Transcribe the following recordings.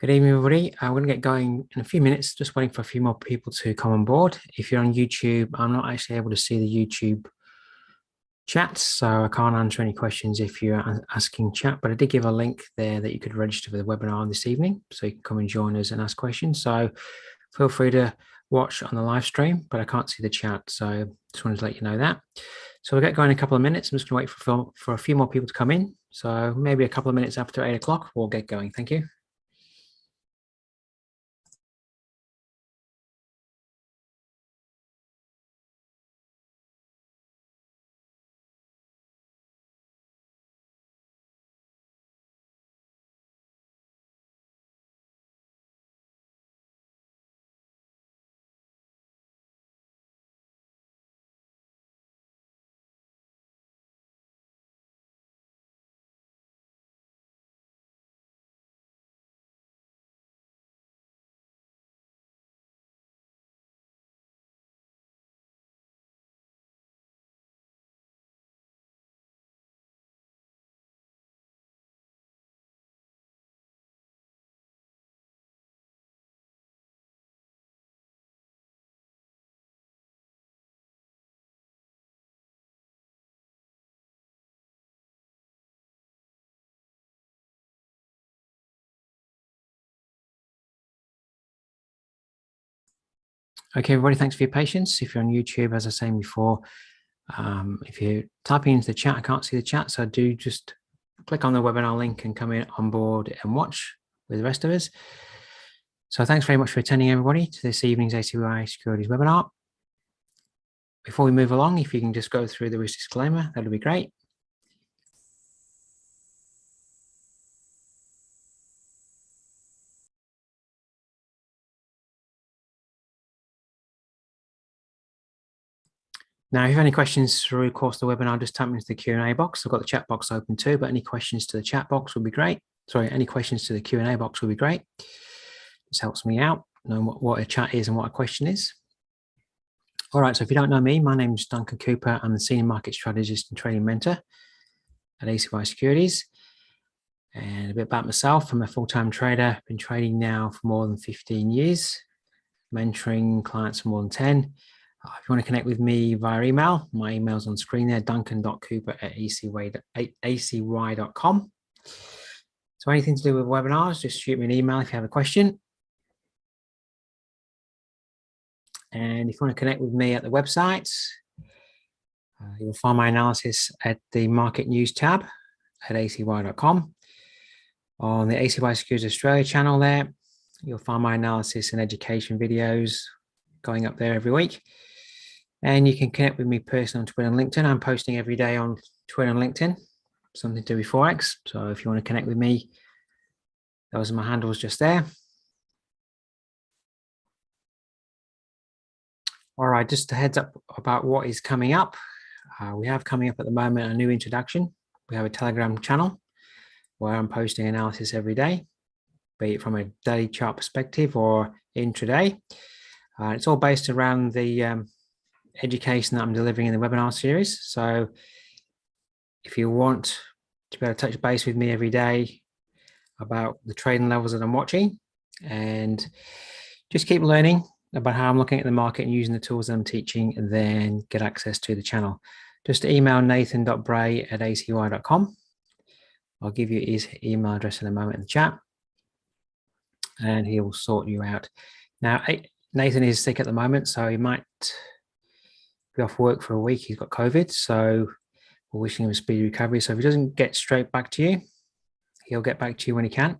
Good evening, everybody. I'm going to get going in a few minutes, just waiting for a few more people to come on board. If you're on YouTube, I'm not actually able to see the YouTube chat, so I can't answer any questions if you're asking chat, but I did give a link there that you could register for the webinar this evening, so you can come and join us and ask questions. So feel free to watch on the live stream, but I can't see the chat, so just wanted to let you know that. So we'll get going in a couple of minutes. I'm just going to wait for a few more people to come in. So maybe a couple of minutes after 8 o'clock, we'll get going. Thank you. Okay, everybody, thanks for your patience. If you're on YouTube, as I was saying before, if you're typing into the chat, I can't see the chat, so do just click on the webinar link and come in on board and watch with the rest of us. So thanks very much for attending, everybody, to this evening's ACY Securities webinar. Before we move along, if you can just go through the risk disclaimer, that would be great. Now, if you have any questions through the course of the webinar, just type them into the Q&A box. I've got the chat box open too, but any questions to the chat box would be great. Sorry, any questions to the Q&A box would be great. This helps me out, knowing what a chat is and what a question is. All right, so if you don't know me, my name is Duncan Cooper. I'm the Senior Market Strategist and Trading Mentor at ACY Securities. And a bit about myself, I'm a full-time trader, been trading now for more than 15 years, mentoring clients for more than 10. If you want to connect with me via email, my email's on screen there, duncan.cooper@acy.com. So anything to do with webinars, just shoot me an email if you have a question. And if you want to connect with me at the website, you'll find my analysis at the market news tab at acy.com. On the ACY Securities Australia channel there, you'll find my analysis and education videos going up there every week. And you can connect with me personally on Twitter and LinkedIn. I'm posting every day on Twitter and LinkedIn, something to do with Forex. So if you want to connect with me, those are my handles just there. All right, just a heads up about what is coming up. We have coming up at the moment a new introduction. We have a Telegram channel where I'm posting analysis every day, be it from a daily chart perspective or intraday. It's all based around the education that I'm delivering in the webinar series. So if you want to be able to touch base with me every day about the trading levels that I'm watching and just keep learning about how I'm looking at the market and using the tools that I'm teaching, and then get access to the channel, just email nathan.bray@acy.com. I'll give you his email address in a moment in the chat, and he will sort you out. Now, Nathan is sick at the moment, so he might be off work for a week. He's got COVID, so we're wishing him a speedy recovery. So if he doesn't get straight back to you, he'll get back to you when he can.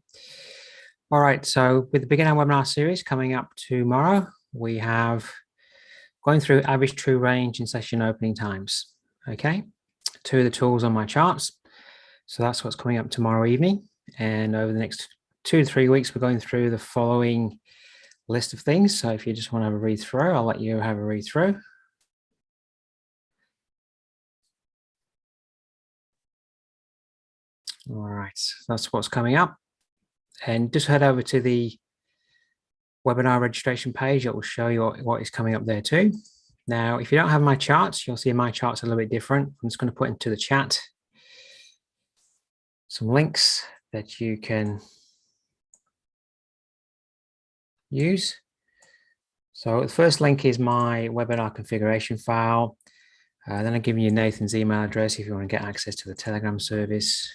All right, so with the beginner webinar series coming up tomorrow, we have going through average true range and session opening times. Okay, two of the tools on my charts. So that's what's coming up tomorrow evening. And over the next 2 to 3 weeks, we're going through the following list of things. So if you just want to have a read through, I'll let you have a read through. All right, so that's what's coming up. And just head over to the webinar registration page. It will show you what is coming up there too. Now, if you don't have my charts, you'll see my charts are a little bit different. I'm just going to put into the chat some links that you can use. So the first link is my webinar configuration file. Then I've given you Nathan's email address if you want to get access to the Telegram service.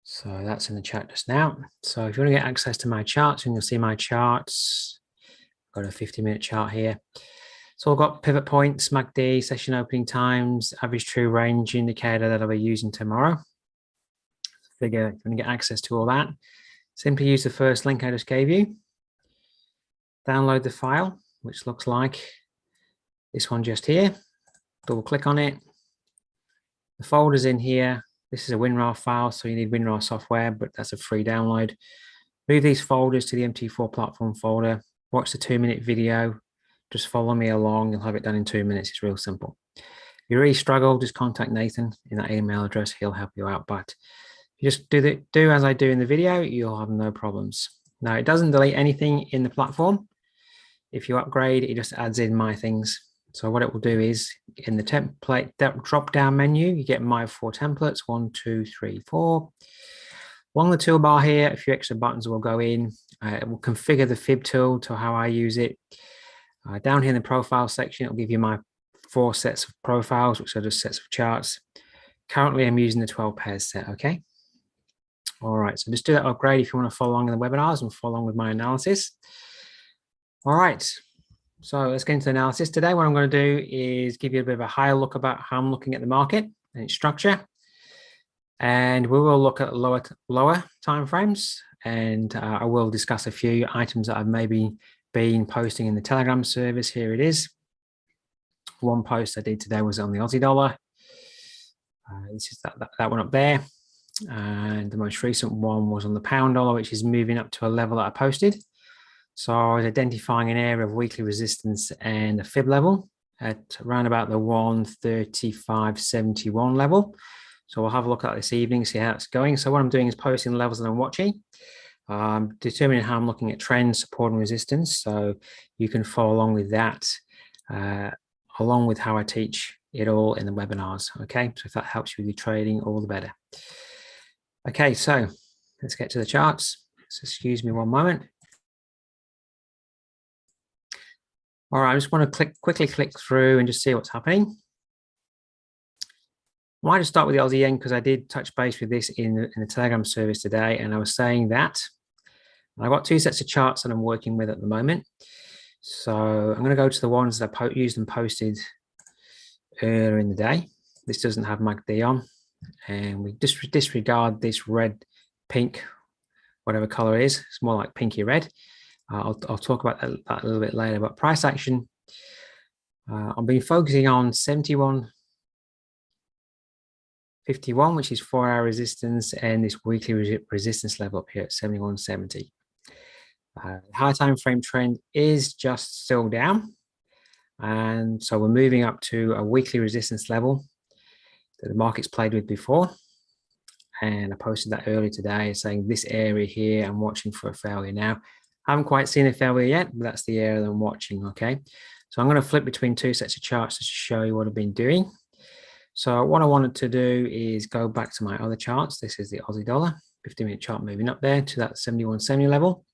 So that's in the chat just now. So if you want to get access to my charts, and you'll see my charts, I've got a 50-minute chart here. So I've got pivot points, MACD, session opening times, average true range indicator that I'll be using tomorrow. Figure if you want to get access to all that, simply use the first link I just gave you. Download the file, which looks like this one just here. Double click on it. The folder's in here. This is a WinRAR file, so you need WinRAR software, but that's a free download. Move these folders to the MT4 platform folder. Watch the 2-minute video. Just follow me along. You'll have it done in 2 minutes. It's real simple. If you really struggle, just contact Nathan in that email address. He'll help you out. But if you just do as I do in the video, you'll have no problems. Now, it doesn't delete anything in the platform. If you upgrade, it just adds in my things. So what it will do is in the template drop down menu, you get my 4 templates, 1, 2, 3, 4. Along the toolbar here, a few extra buttons will go in. It will configure the fib tool to how I use it. Down here in the profile section, it will give you my 4 sets of profiles, which are just sets of charts. Currently, I'm using the 12 pairs set, okay? All right, so just do that upgrade if you want to follow along in the webinars and follow along with my analysis. All right. So let's get into the analysis. Today, what I'm going to do is give you a bit of a higher look about how I'm looking at the market and its structure. And we will look at lower timeframes. And I will discuss a few items that I've maybe been posting in the Telegram service. Here it is. One post I did today was on the Aussie Dollar. This is that one up there. And the most recent one was on the pound dollar, which is moving up to a level that I posted. So I was identifying an area of weekly resistance and a fib level at around about the 135.71 level. So we'll have a look at this evening, see how it's going. So what I'm doing is posting the levels that I'm watching, determining how I'm looking at trends, support and resistance. So you can follow along with that, along with how I teach it all in the webinars. Okay, so if that helps you with your trading, all the better. Okay, so let's get to the charts. So excuse me one moment. All right, I just want to quickly click through and just see what's happening. I might just start with the Aussie Yen because I did touch base with this in the Telegram service today, and I was saying that I've got 2 sets of charts that I'm working with at the moment. So I'm going to go to the ones that I used and posted earlier in the day. This doesn't have MACD on, and we disregard this red, pink, whatever color it is. It's more like pinky red. I'll talk about that a little bit later, but price action, I've been focusing on 71.51, which is 4-hour resistance, and this weekly resistance level up here at 71.70. High time frame trend is just still down, and so we're moving up to a weekly resistance level that the market's played with before. And I posted that earlier today saying this area here, I'm watching for a failure now. I haven't quite seen a failure yet, but that's the area that I'm watching, okay? So I'm going to flip between 2 sets of charts to show you what I've been doing. So what I wanted to do is go back to my other charts. This is the Aussie Dollar, 50-minute chart moving up there to that 71.70 level.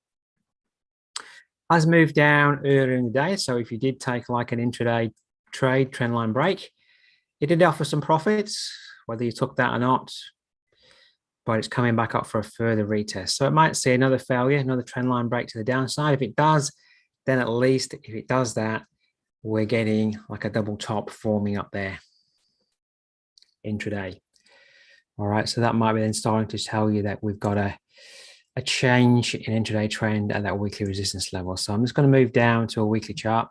Has moved down earlier in the day, so if you did take like an intraday trade, trendline break, it did offer some profits, whether you took that or not, but it's coming back up for a further retest. So it might see another failure, another trend line break to the downside. If it does, then at least if it does that, we're getting like a double top forming up there intraday. All right, so that might be then starting to tell you that we've got a change in intraday trend at that weekly resistance level. So I'm just going to move down to a weekly chart.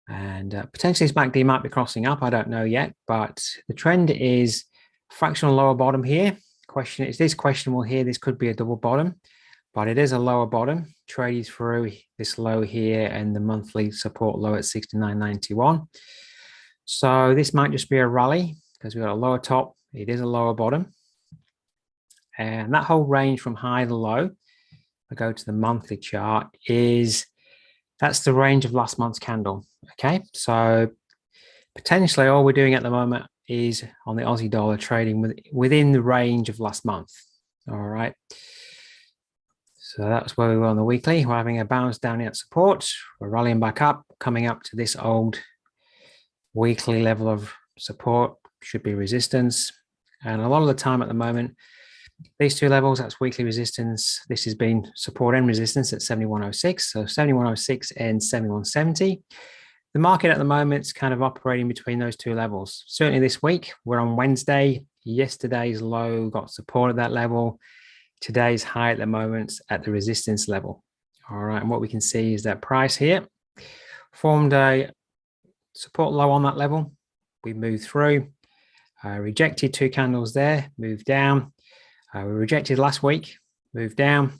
And potentially this MACD might be crossing up. I don't know yet, but the trend is fractional lower bottom here. Question is this questionable here. This could be a double bottom, but it is a lower bottom. Traded through this low here and the monthly support low at 69.91. So this might just be a rally because we've got a lower top. It is a lower bottom. And that whole range from high to low, I go to the monthly chart, that's the range of last month's candle. Okay, so potentially all we're doing at the moment is on the Aussie dollar trading within the range of last month. All right. So that's where we were on the weekly. We're having a bounce down here at support. We're rallying back up, coming up to this old weekly level of support, should be resistance. And a lot of the time at the moment, these two levels, that's weekly resistance. This has been support and resistance at 7106. So 7106 and 7170. The market at the moment is kind of operating between those two levels. Certainly this week, we're on Wednesday. Yesterday's low got support at that level. Today's high at the moment at the resistance level. All right, and what we can see is that price here formed a support low on that level. We moved through, rejected two candles there, moved down. We rejected last week, moved down.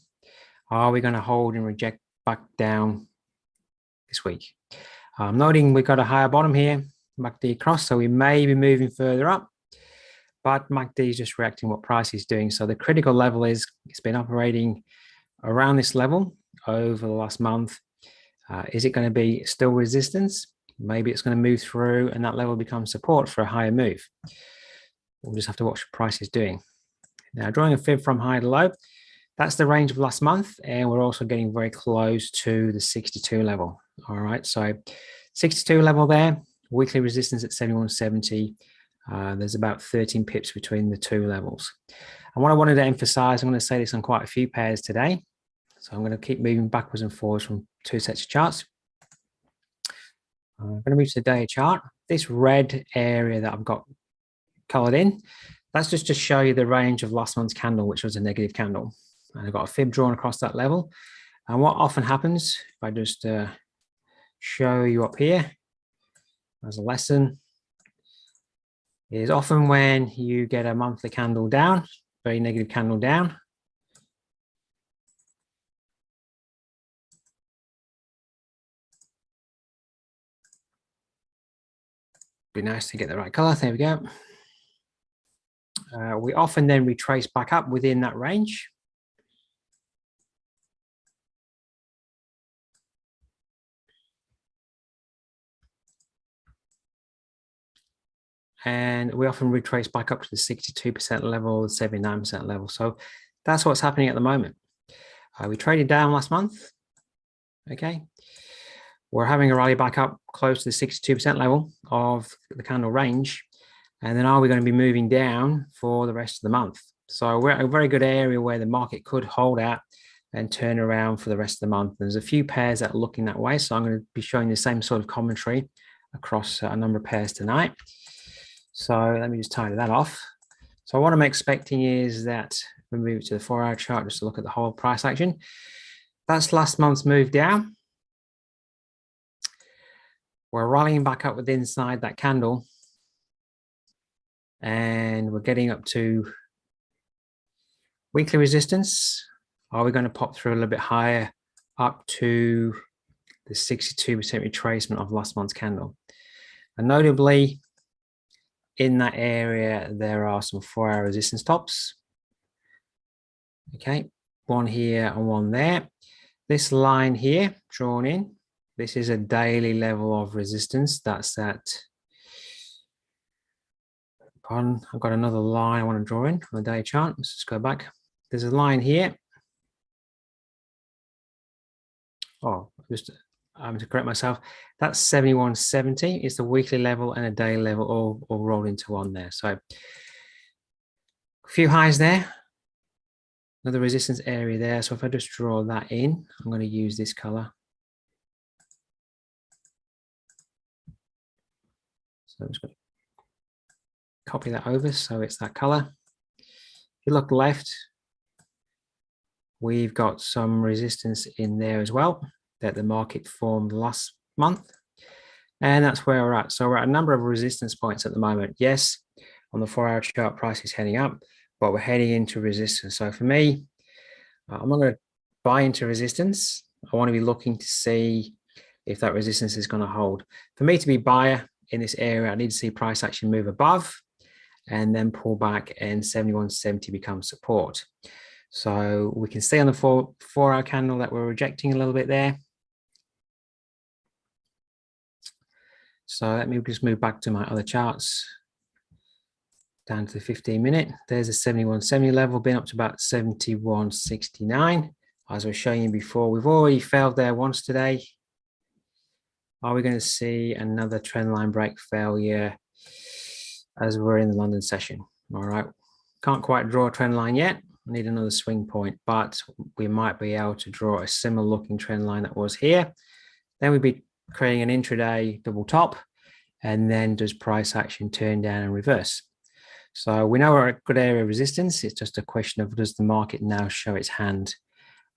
Are we going to hold and reject back down this week? Noting we've got a higher bottom here, MACD cross, so we may be moving further up, but MACD is just reacting what price is doing. So the critical level is, it's been operating around this level over the last month. Is it going to be still resistance? Maybe it's going to move through and that level becomes support for a higher move. We'll just have to watch what price is doing. Now, drawing a fib from high to low, that's the range of last month, and we're also getting very close to the 62 level. All right, so 62 level there, weekly resistance at 7170. There's about 13 pips between the two levels. And what I wanted to emphasize, I'm going to say this on quite a few pairs today. So I'm going to keep moving backwards and forwards from two sets of charts. I'm going to move to the day chart. This red area that I've got colored in, that's just to show you the range of last month's candle, which was a negative candle. And I've got a fib drawn across that level. And what often happens, if I just show you up here as a lesson, is often when you get a monthly candle down, very negative candle down, be nice to get the right color. There we go. We often then retrace back up within that range. And we often retrace back up to the 62% level, the 79% level. So that's what's happening at the moment. We traded down last month. Okay. We're having a rally back up close to the 62% level of the candle range. And then are we going to be moving down for the rest of the month? So we're at a very good area where the market could hold out and turn around for the rest of the month. There's a few pairs that are looking that way. So I'm going to be showing the same sort of commentary across a number of pairs tonight. So let me just tidy that off. So what I'm expecting is that we move it to the 4-hour chart just to look at the whole price action. That's last month's move down. We're rallying back up with inside that candle. And we're getting up to weekly resistance. Are we going to pop through a little bit higher up to the 62% retracement of last month's candle? And notably, in that area, there are some 4-hour resistance tops. Okay, one here and one there. This line here drawn in, this is a daily level of resistance. That's at, I've got another line I want to draw in on the day chart. Let's just go back. There's a line here. Oh, I'm to correct myself. That's 7170. It's the weekly level and a daily level all rolled into one there. So a few highs there. Another resistance area there. So if I just draw that in, I'm going to use this color. So I'm just going to copy that over so it's that color. If you look left, we've got some resistance in there as well that the market formed last month. And that's where we're at. So we're at a number of resistance points at the moment. Yes, on the 4-hour chart, price is heading up, but we're heading into resistance. So for me, I'm not going to buy into resistance. I want to be looking to see if that resistance is going to hold. For me to be buyer in this area, I need to see price actually move above and then pull back and 7170 becomes support. So we can see on the 4-hour candle that we're rejecting a little bit there. So let me just move back to my other charts. Down to the 15-minute. There's a 7170 level, been up to about 7169. as I was showing you before, we've already failed there once today. Are we going to see another trend line break failure as we're in the London session? All right, can't quite draw a trend line yet. I need another swing point, but we might be able to draw a similar looking trend line that was here. Then we'd be creating an intraday double top, and then does price action turn down and reverse? So we know we're at a good area of resistance. It's just a question of, does the market now show its hand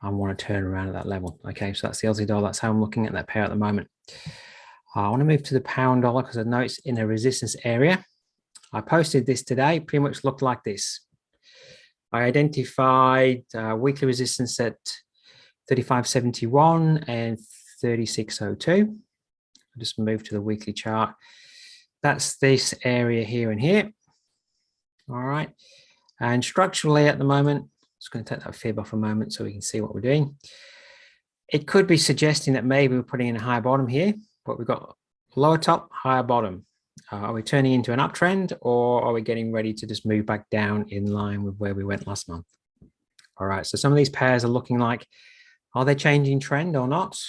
and want to turn around at that level? Okay, so that's the Aussie dollar. That's how I'm looking at that pair at the moment. I want to move to the pound dollar because I know it's in a resistance area. I posted this today, pretty much looked like this. I identified weekly resistance at 35.71 and 36.02. I'll just move to the weekly chart. That's this area here and here. All right. And structurally at the moment, just going to take that fib off a moment so we can see what we're doing. It could be suggesting that maybe we're putting in a higher bottom here, but we've got lower top, higher bottom. Are we turning into an uptrend, or are we getting ready to just move back down in line with where we went last month? All right. So some of these pairs are looking like, are they changing trend or not?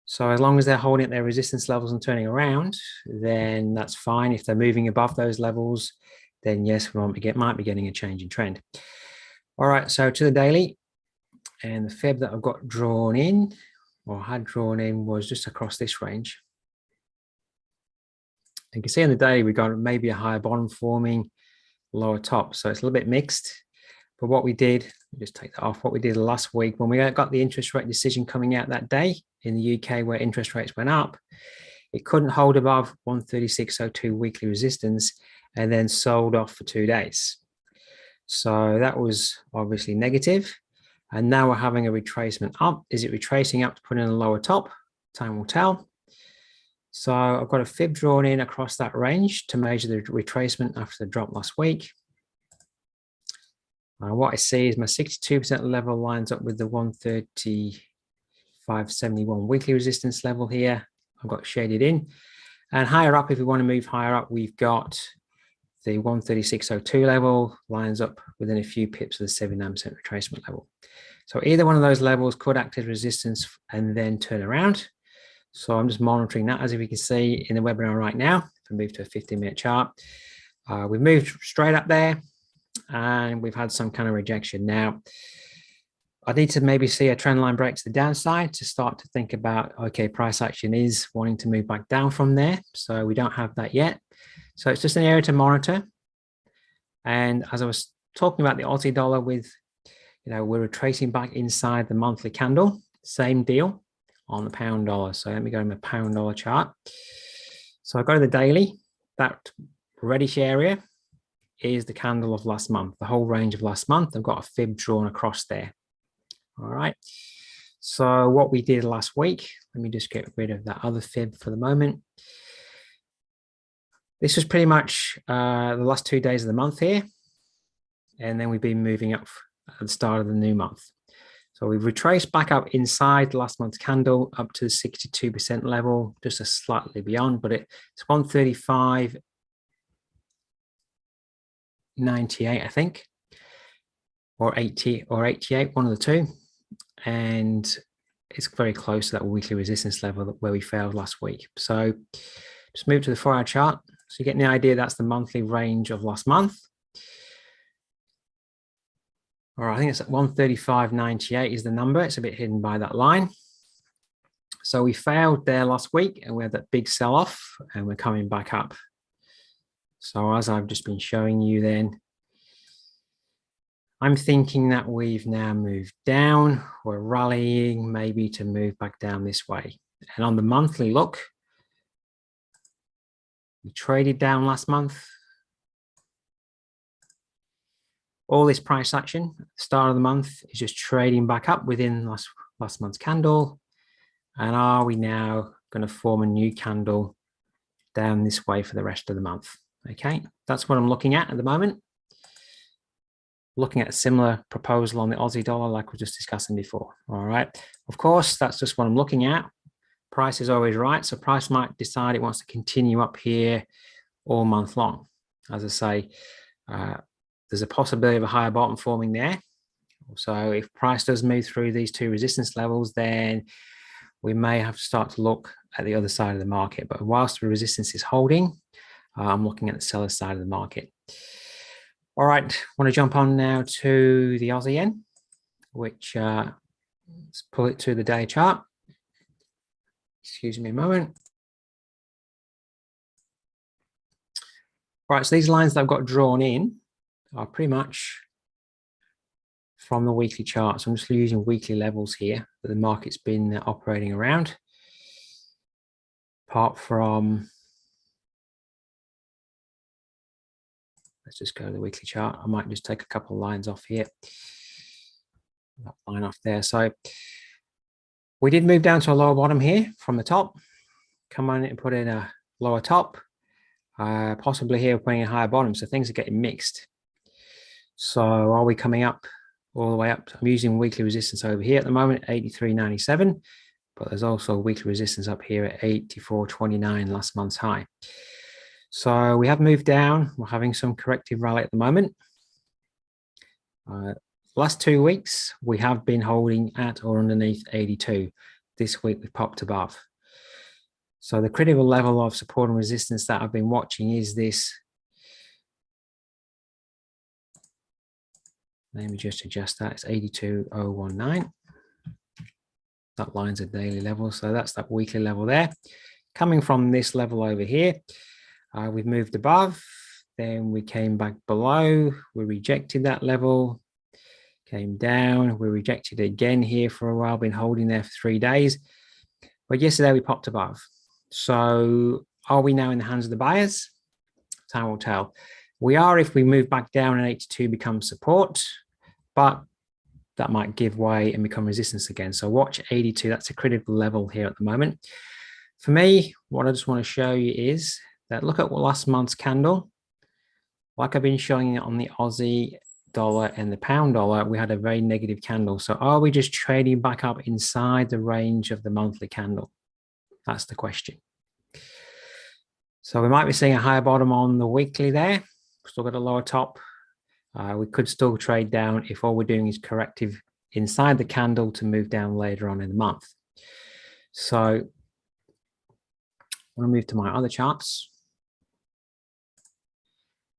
So as long as they're holding at their resistance levels and turning around, then that's fine. If they're moving above those levels, then yes, we might be getting a change in trend. All right, so to the daily, and the fib that I've got drawn in, or had drawn in, was just across this range. You can see in the daily, we've got maybe a higher bottom forming, lower top. So it's a little bit mixed. But what we did, just take that off, what we did last week, when we got the interest rate decision coming out that day in the UK where interest rates went up, it couldn't hold above 136.02 weekly resistance and then sold off for 2 days. So that was obviously negative. And now we're having a retracement up. Is it retracing up to put in a lower top? Time will tell. So I've got a fib drawn in across that range to measure the retracement after the drop last week. What I see is my 62% level lines up with the 135.71 weekly resistance level here. I've got shaded in. And higher up, if we want to move higher up, we've got the 136.02 level lines up within a few pips of the 79% retracement level. So either one of those levels could act as resistance and then turn around. So I'm just monitoring that, as we can see in the webinar right now. If I move to a 15-minute chart, we've moved straight up there and we've had some kind of rejection. Now, I need to maybe see a trend line break to the downside to start to think about, okay, price action is wanting to move back down from there. So we don't have that yet. So it's just an area to monitor. And as I was talking about the Aussie dollar with, we're retracing back inside the monthly candle, same deal on the pound dollar. So let me go to my pound dollar chart. So I go to the daily, that reddish area is the candle of last month, the whole range of last month. I've got a fib drawn across there. All right. So what we did last week, let me just get rid of that other fib for the moment. This was pretty much the last 2 days of the month here. And then we've been moving up at the start of the new month. So we've retraced back up inside last month's candle up to the 62% level, just a slightly beyond, but it's 135.98, I think, or 80 or 88, one of the two. And it's very close to that weekly resistance level where we failed last week. So just move to the 4-hour chart. So you get the idea that's the monthly range of last month. All right, I think it's at 135.98 is the number. It's a bit hidden by that line. So we failed there last week and we had that big sell-off and we're coming back up. So as I've just been showing you then, I'm thinking that we've now moved down. We're rallying maybe to move back down this way. And on the monthly look, we traded down last month. All this price action at the start of the month is just trading back up within last month's candle. And are we now going to form a new candle down this way for the rest of the month? Okay, that's what I'm looking at the moment. Looking at a similar proposal on the Aussie dollar like we were just discussing before. All right, of course, that's just what I'm looking at. Price is always right. So price might decide it wants to continue up here all month long. As I say, there's a possibility of a higher bottom forming there. So if price does move through these two resistance levels, then we may have to start to look at the other side of the market. But whilst the resistance is holding, I'm looking at the seller side of the market. All right, I want to jump on now to the Aussie Yen, which let's pull it to the day chart. Excuse me a moment. Right, so these lines that I've got drawn in are pretty much from the weekly chart. So I'm just using weekly levels here that the market's been operating around. Apart from, let's just go to the weekly chart. I might just take a couple of lines off here. That line off there. So we did move down to a lower bottom here from the top. Come on and put in a lower top. Possibly here we're putting a higher bottom. So things are getting mixed. So are we coming up all the way up? I'm using weekly resistance over here at the moment, 83.97. But there's also weekly resistance up here at 84.29, last month's high. So we have moved down. We're having some corrective rally at the moment. Last 2 weeks, we have been holding at or underneath 82. This week, we've popped above. So the critical level of support and resistance that I've been watching is this. Let me just adjust that. It's 82.019. That line's a daily level. So that's that weekly level there. Coming from this level over here, we've moved above. Then we came back below. We rejected that level. Came down, we rejected it again here for a while, been holding there for 3 days. But yesterday we popped above. So are we now in the hands of the buyers? Time will tell. We are if we move back down and 82 becomes support, but that might give way and become resistance again. So watch 82, that's a critical level here at the moment. For me, what I just want to show you is that look at last month's candle. Like I've been showing it on the Aussie dollar and the pound dollar, we had a very negative candle. So are we just trading back up inside the range of the monthly candle? That's the question. So we might be seeing a higher bottom on the weekly there. Still got a lower top. We could still trade down if all we're doing is corrective inside the candle to move down later on in the month. So I want to move to my other charts.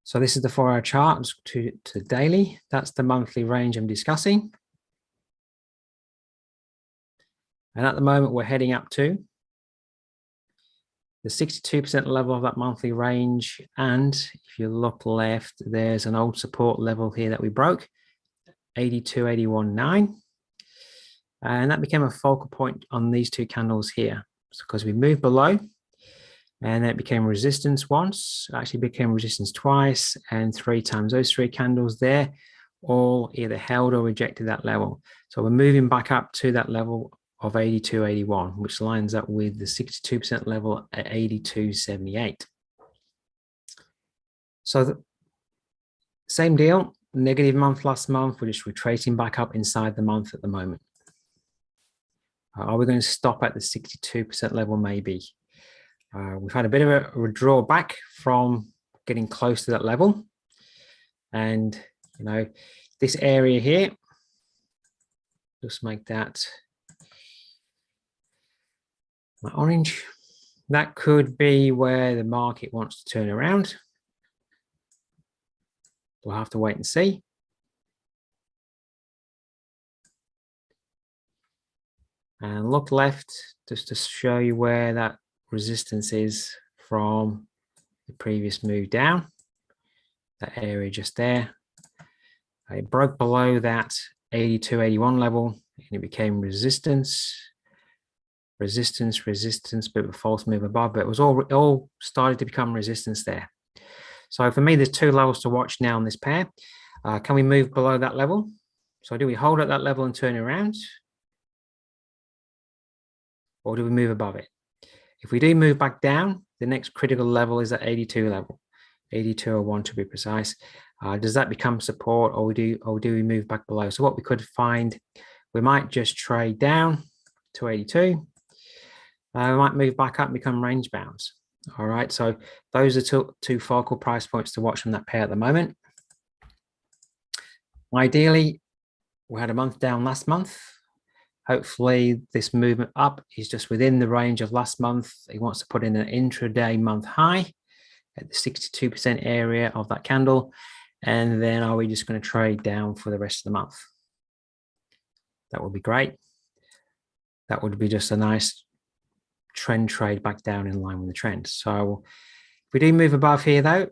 So this is the 4-hour chart to daily. That's the monthly range I'm discussing. And at the moment, we're heading up to the 62% level of that monthly range. And if you look left, there's an old support level here that we broke, 82.81.9. And that became a focal point on these two candles here. So because we moved below, and it became resistance once, actually became resistance twice and 3 times. Those 3 candles there all either held or rejected that level. So we're moving back up to that level of 82.81, which lines up with the 62% level at 82.78. So the same deal, negative month last month, we're just retracing back up inside the month at the moment. Are we going to stop at the 62% level? Maybe. We've had a bit of a withdrawal back from getting close to that level. And, you know, this area here, just make that my orange. That could be where the market wants to turn around. We'll have to wait and see. And look left just to show you where that resistance is from the previous move down, that area just there. It broke below that 82.81 level and it became resistance, resistance, resistance, bit of a false move above, but it was all started to become resistance there. So for me, there's 2 levels to watch now on this pair. Can we move below that level? So do we hold at that level and turn around? Or do we move above it? If we do move back down, the next critical level is at 82 level, 82.01 to be precise. Does that become support, or do we move back below? So what we could find, we might just trade down to 82. We might move back up and become range bounds. All right, so those are two focal price points to watch on that pair at the moment. Ideally, we had a month down last month. Hopefully this movement up is just within the range of last month. He wants to put in an intraday month high at the 62% area of that candle. And then are we just going to trade down for the rest of the month? That would be great. That would be just a nice trend trade back down in line with the trend. So if we do move above here though,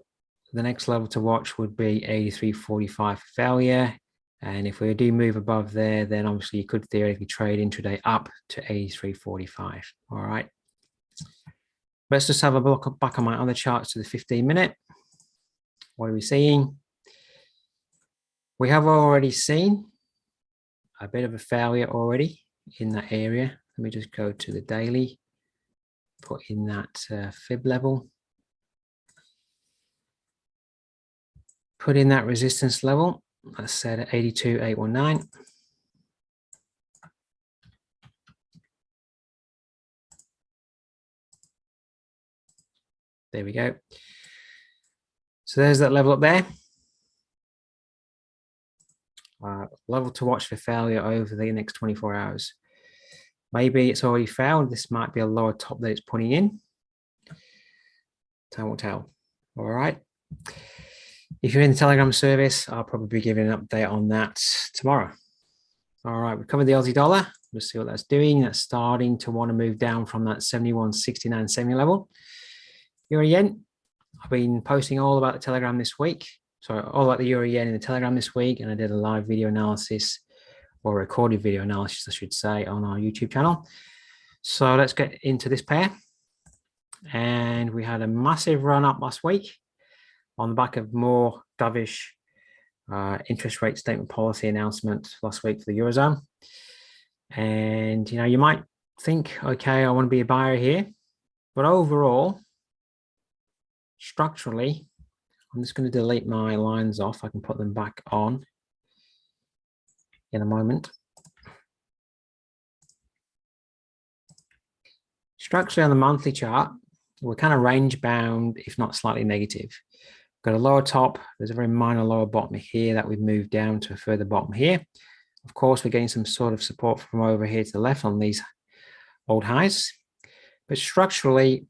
the next level to watch would be 83.45 failure. And if we do move above there, then obviously you could theoretically trade intraday up to 83.45. All right. Let's just have a look back on my other charts to the 15-minute. What are we seeing? We have already seen a bit of a failure already in that area. Let me just go to the daily, put in that fib level, put in that resistance level. That's set at 82.819. There we go. So there's that level up there. Level to watch for failure over the next 24 hours. Maybe it's already failed. This might be a lower top that it's putting in. Time will tell. All right. If you're in the Telegram service, I'll probably be giving an update on that tomorrow. All right, we've covered the Aussie dollar. Let's see what that's doing. That's starting to want to move down from that 71.69.70 level. Euro yen, I've been posting all about the Telegram this week. So all about the Euro yen in the Telegram this week, and I did a live video analysis, or recorded video analysis, I should say, on our YouTube channel. So let's get into this pair. And we had a massive run up last week on the back of more dovish interest rate statement policy announcement last week for the Eurozone. And, you know, you might think, okay, I want to be a buyer here. But overall, structurally, I'm just going to delete my lines off. I can put them back on in a moment. Structurally on the monthly chart, we're kind of range bound, if not slightly negative. Got a lower top, there's a very minor lower bottom here that we've moved down to a further bottom here. Of course, we're getting some sort of support from over here to the left on these old highs. But structurally,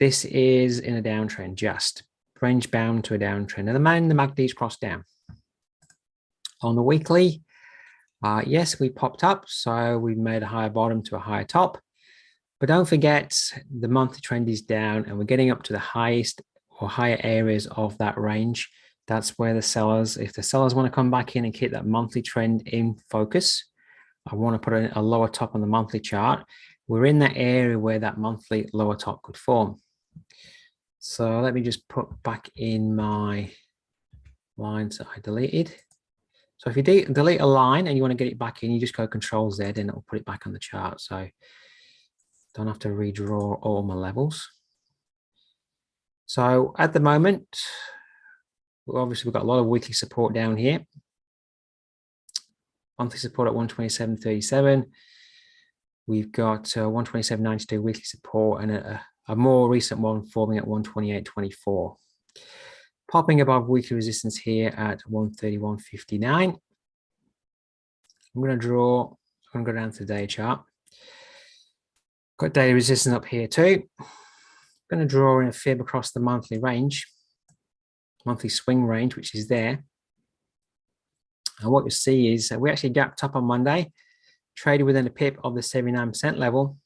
this is in a downtrend, just range bound to a downtrend. And the MACD's crossed down. On the weekly, yes, we popped up. So we made a higher bottom to a higher top. But don't forget, the monthly trend is down and we're getting up to the highest or higher areas of that range. That's where the sellers, if the sellers want to come back in and keep that monthly trend in focus, I want to put a lower top on the monthly chart. We're in that area where that monthly lower top could form. So let me just put back in my lines that I deleted. So if you delete a line and you want to get it back in, you just go Control Z and it will put it back on the chart. So don't have to redraw all my levels. So at the moment, obviously we've got a lot of weekly support down here. Monthly support at 127.37. We've got 127.92 weekly support and a more recent one forming at 128.24. Popping above weekly resistance here at 131.59. I'm going to go down to the day chart. Got daily resistance up here too. I'm going to draw in a fib across the monthly range, monthly swing range, which is there. And what you'll see is we actually gapped up on Monday, traded within a pip of the 79% level.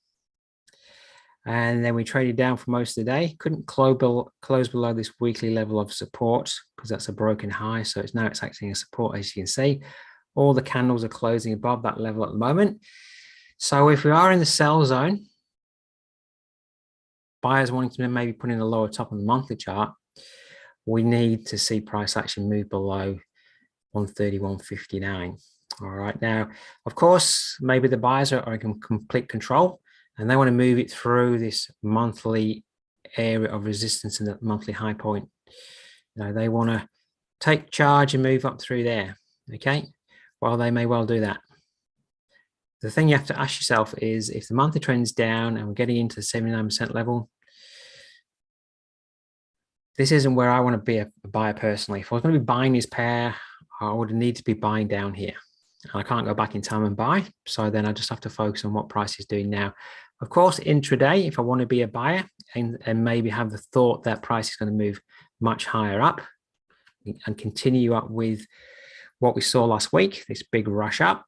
And then we traded down for most of the day. Couldn't close below this weekly level of support because that's a broken high. So it's acting as support, as you can see. All the candles are closing above that level at the moment. So if we are in the sell zone, buyers wanting to maybe put in a lower top on the monthly chart, we need to see price action move below 131.59. All right. Now, of course, maybe the buyers are in complete control and they want to move it through this monthly area of resistance and the monthly high point. You know, they want to take charge and move up through there. Okay. Well, they may well do that. The thing you have to ask yourself is if the monthly trend's down and we're getting into the 79% level, this isn't where I want to be a buyer personally. If I was going to be buying this pair, I would need to be buying down here. I can't go back in time and buy. So then I just have to focus on what price is doing now. Of course, intraday, if I want to be a buyer and maybe have the thought that price is going to move much higher up and continue up with what we saw last week, this big rush up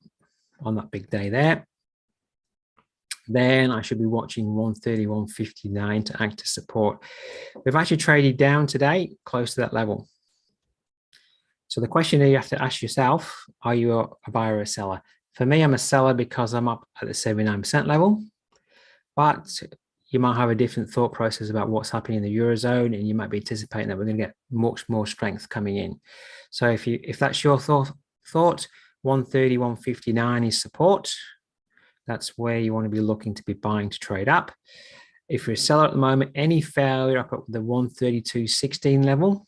on that big day there, then I should be watching 131.59 to act as support. We've actually traded down today close to that level. So the question you have to ask yourself, are you a buyer or a seller? For me, I'm a seller because I'm up at the 79% level, but you might have a different thought process about what's happening in the Eurozone, and you might be anticipating that we're going to get much more strength coming in. So if that's your thought, 131.59 is support. That's where you want to be looking to be buying to trade up. If you're a seller at the moment, any failure up at the 132.16 level,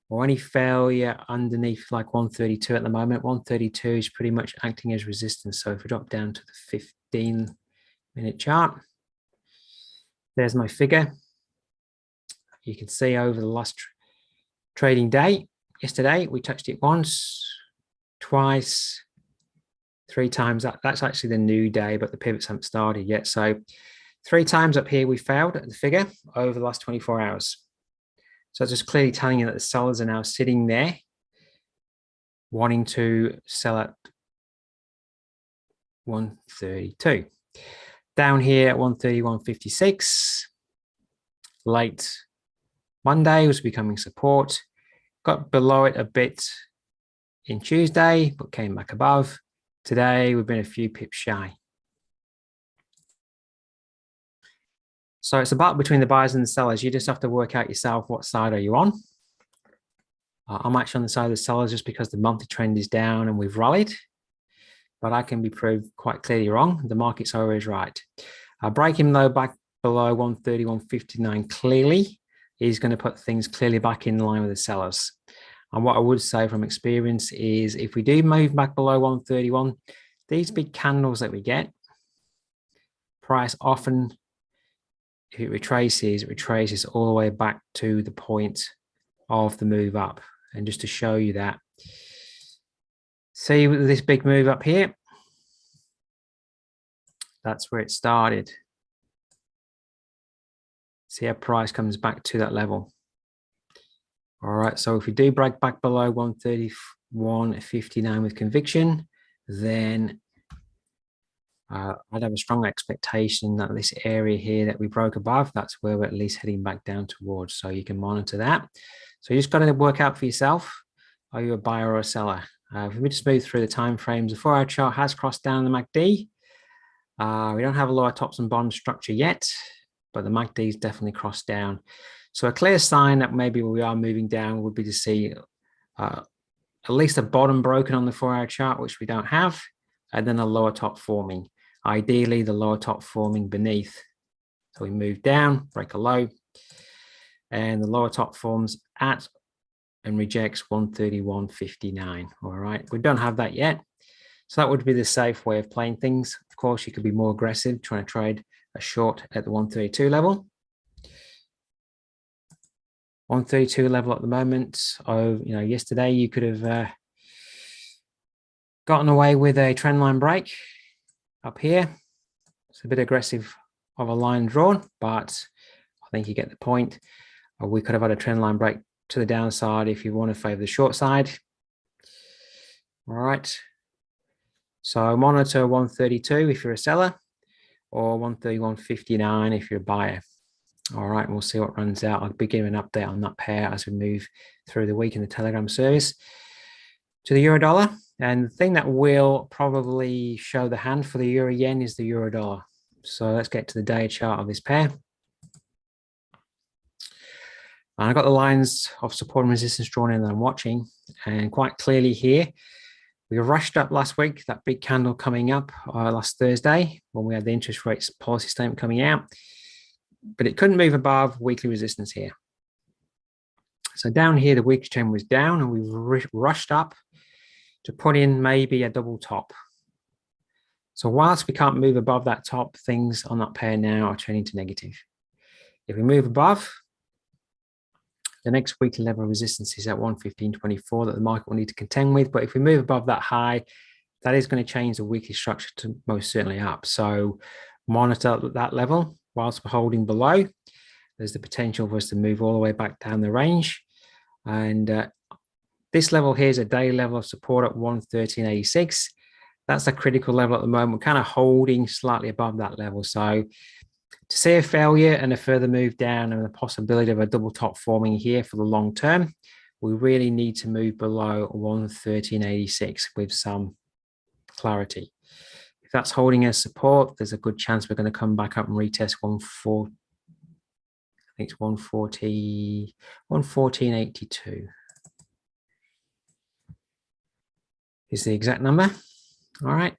or any failure underneath like 132 at the moment, 132 is pretty much acting as resistance. So if we drop down to the 15-minute chart, there's my figure. You can see over the last trading day, yesterday, we touched it once, twice, 3 times. That's actually the new day, but the pivots haven't started yet. So 3 times up here, we failed at the figure over the last 24 hours. So it's just clearly telling you that the sellers are now sitting there wanting to sell at 132. Down here at 131.56. Late Monday was becoming support. Got below it a bit in Tuesday, but came back above. Today, we've been a few pips shy. So it's about between the buyers and the sellers. You just have to work out yourself what side are you on. I'm actually on the side of the sellers just because the monthly trend is down and we've rallied. But I can be proved quite clearly wrong. The market's always right. Breaking low back below 131.59 clearly is going to put things clearly back in line with the sellers. And what I would say from experience is if we do move back below 131, these big candles that we get, price often, if it retraces all the way back to the point of the move up. And just to show you that, see this big move up here, that's where it started. See how price comes back to that level. All right, so if we do break back below 131.59 with conviction, then I'd have a strong expectation that this area here that we broke above, that's where we're at least heading back down towards. So you can monitor that. So you just got to work out for yourself, are you a buyer or a seller? If we just move through the time frames, the 4-hour chart has crossed down the MACD. We don't have a lower tops and bottom structure yet, but the MACD is definitely crossed down. So a clear sign that maybe we are moving down would be to see at least a bottom broken on the 4-hour chart, which we don't have, and then a lower top forming. Ideally, the lower top forming beneath. So we move down, break a low, and the lower top forms at and rejects 131.59. All right, we don't have that yet. So that would be the safe way of playing things. Of course, you could be more aggressive, trying to trade a short at the 132 level. 132 level at the moment. Oh, yesterday you could have gotten away with a trend line break up here. It's a bit aggressive of a line drawn, but I think you get the point. We could have had a trend line break to the downside if you want to favor the short side. All right. So monitor 132 if you're a seller, or 131.59 if you're a buyer. All right, and we'll see what runs out. I'll be giving an update on that pair as we move through the week in the Telegram service. To the euro dollar, and the thing that will probably show the hand for the euro yen is the euro dollar. So let's get to the day chart of this pair. And I got the lines of support and resistance drawn in that I'm watching, and quite clearly here, we rushed up last week, that big candle coming up last Thursday when we had the interest rates policy statement coming out, but it couldn't move above weekly resistance here. So down here, the weekly trend was down, and we rushed up to put in maybe a double top. So whilst we can't move above that top, things on that pair now are turning to negative. If we move above, The next weekly level of resistance is at 115.24 that the market will need to contend with. But if we move above that high, that is going to change the weekly structure to most certainly up. So monitor that level whilst we're holding below. There's the potential for us to move all the way back down the range. And this level here is a daily level of support at 113.86. That's a critical level at the moment. We're kind of holding slightly above that level. So to see a failure and a further move down and the possibility of a double top forming here for the long term, we really need to move below 113.86 with some clarity. If that's holding as support, there's a good chance we're going to come back up and retest 114.82 is the exact number. All right.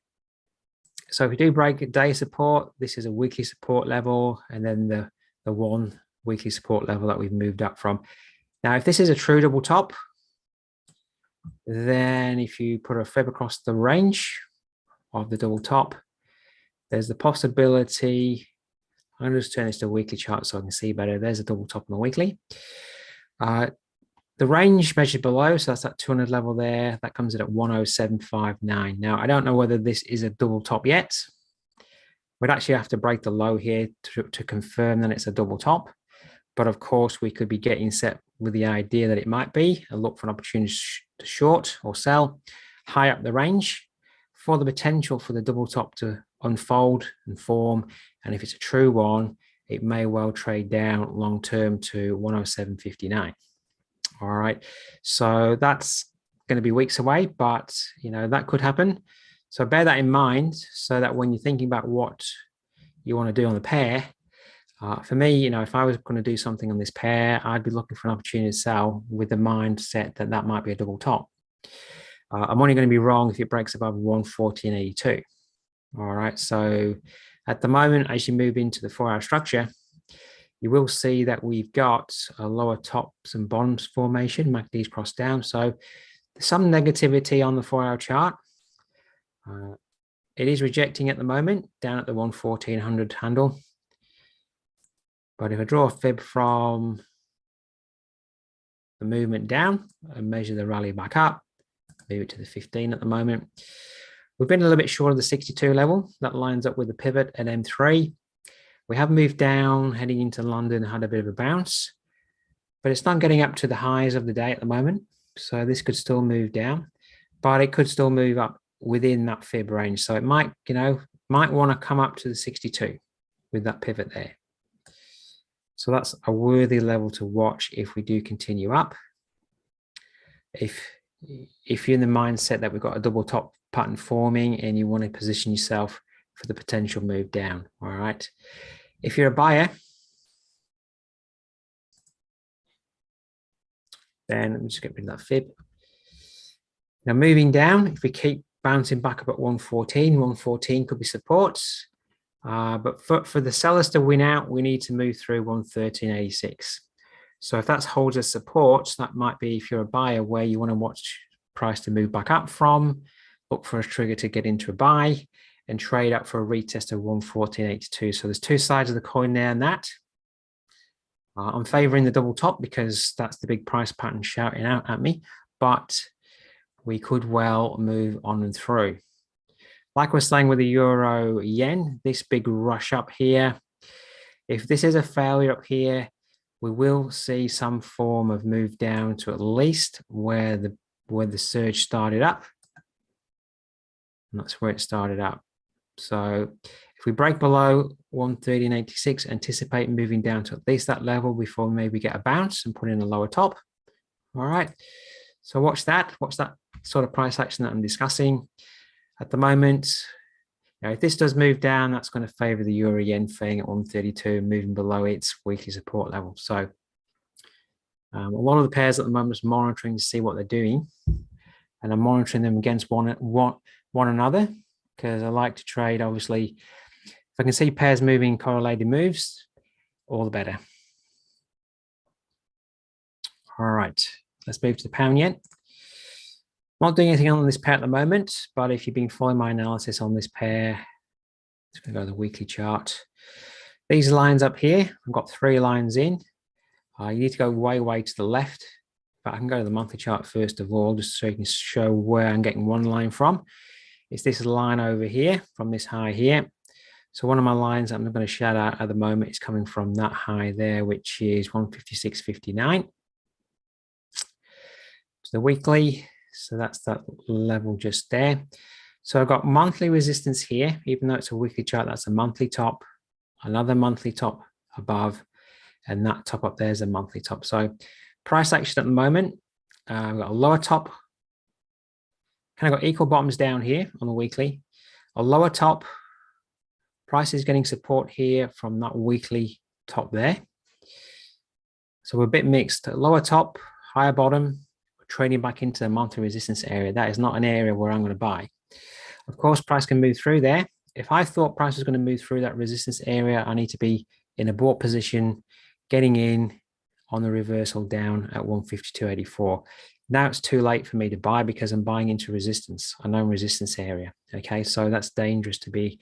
So if we do break a day support, this is a weekly support level, and then the one weekly support level that we've moved up from. Now, if this is a true double top, then if you put a fib across the range of the double top, there's the possibility. I'm going to just turn this to a weekly chart so I can see better. There's a double top on the weekly. The range measured below, so that's that 200 level there, that comes in at 107.59. Now, I don't know whether this is a double top yet. We'd actually have to break the low here to confirm that it's a double top. But of course, we could be getting set with the idea that it might be, and look for an opportunity to short or sell high up the range for the potential for the double top to unfold and form. And if it's a true one, it may well trade down long term to 107.59. All right, so that's going to be weeks away, but you know that could happen. So bear that in mind, so that when you're thinking about what you want to do on the pair, for me, you know, if I was going to do something on this pair, I'd be looking for an opportunity to sell with the mindset that that might be a double top. I'm only going to be wrong if it breaks above 114.82. All right, so at the moment, as you move into the 4-hour structure, you will see that we've got a lower tops and bottoms formation, MACD's crossed down. So there's some negativity on the 4-hour chart. It is rejecting at the moment, down at the 11400 handle. But if I draw a fib from the movement down and measure the rally back up, move it to the 15 at the moment. We've been a little bit short of the 62 level. That lines up with the pivot at M3. We have moved down, heading into London, had a bit of a bounce, but it's not getting up to the highs of the day at the moment. So this could still move down, but it could still move up within that fib range. So it might, you know, might want to come up to the 62 with that pivot there. So that's a worthy level to watch if we do continue up. If you're in the mindset that we've got a double top pattern forming and you want to position yourself for the potential move down, all right? If you're a buyer, then let me just get rid of that fib. Now moving down, if we keep bouncing back up at 114 could be supports. But for the sellers to win out, we need to move through 113.86. So if that holds as support, that might be, if you're a buyer, where you want to watch price to move back up from, look for a trigger to get into a buy and trade up for a retest of 114.82. So there's two sides of the coin there and that. I'm favoring the double top because that's the big price pattern shouting out at me, but we could well move on and through. Like we're saying with the euro yen, this big rush up here, if this is a failure up here, we will see some form of move down to at least where the surge started up. And that's where it started up. So if we break below 113.86, anticipate moving down to at least that level before maybe get a bounce and put in a lower top. All right. So watch that sort of price action that I'm discussing. At the moment, you know, if this does move down, that's going to favor the euro yen thing at 132, moving below its weekly support level. So a lot of the pairs at the moment is monitoring to see what they're doing, and I'm monitoring them against one another because I like to trade. Obviously, if I can see pairs moving correlated moves, all the better. All right, let's move to the pound yen. Not doing anything on this pair at the moment, but if you've been following my analysis on this pair, it's going to go to the weekly chart. These lines up here, I've got 3 lines in. You need to go way to the left, but I can go to the monthly chart first of all, just so you can show where I'm getting one line from. It's this line over here from this high here. So one of my lines I'm not going to shout out at the moment is coming from that high there, which is 156.59. So the weekly, so that's that level just there. So I've got monthly resistance here, even though it's a weekly chart, that's a monthly top, another monthly top above, and that top up there is a monthly top. So price action at the moment, I've got a lower top, kind of got equal bottoms down here on the weekly, a lower top, price is getting support here from that weekly top there. So we're a bit mixed, lower top, higher bottom, trading back into the monthly resistance area. That is not an area where I'm going to buy. Of course, price can move through there. If I thought price was going to move through that resistance area, I need to be in a bought position, getting in on the reversal down at 152.84. Now it's too late for me to buy because I'm buying into resistance, a known resistance area. Okay, so that's dangerous to be,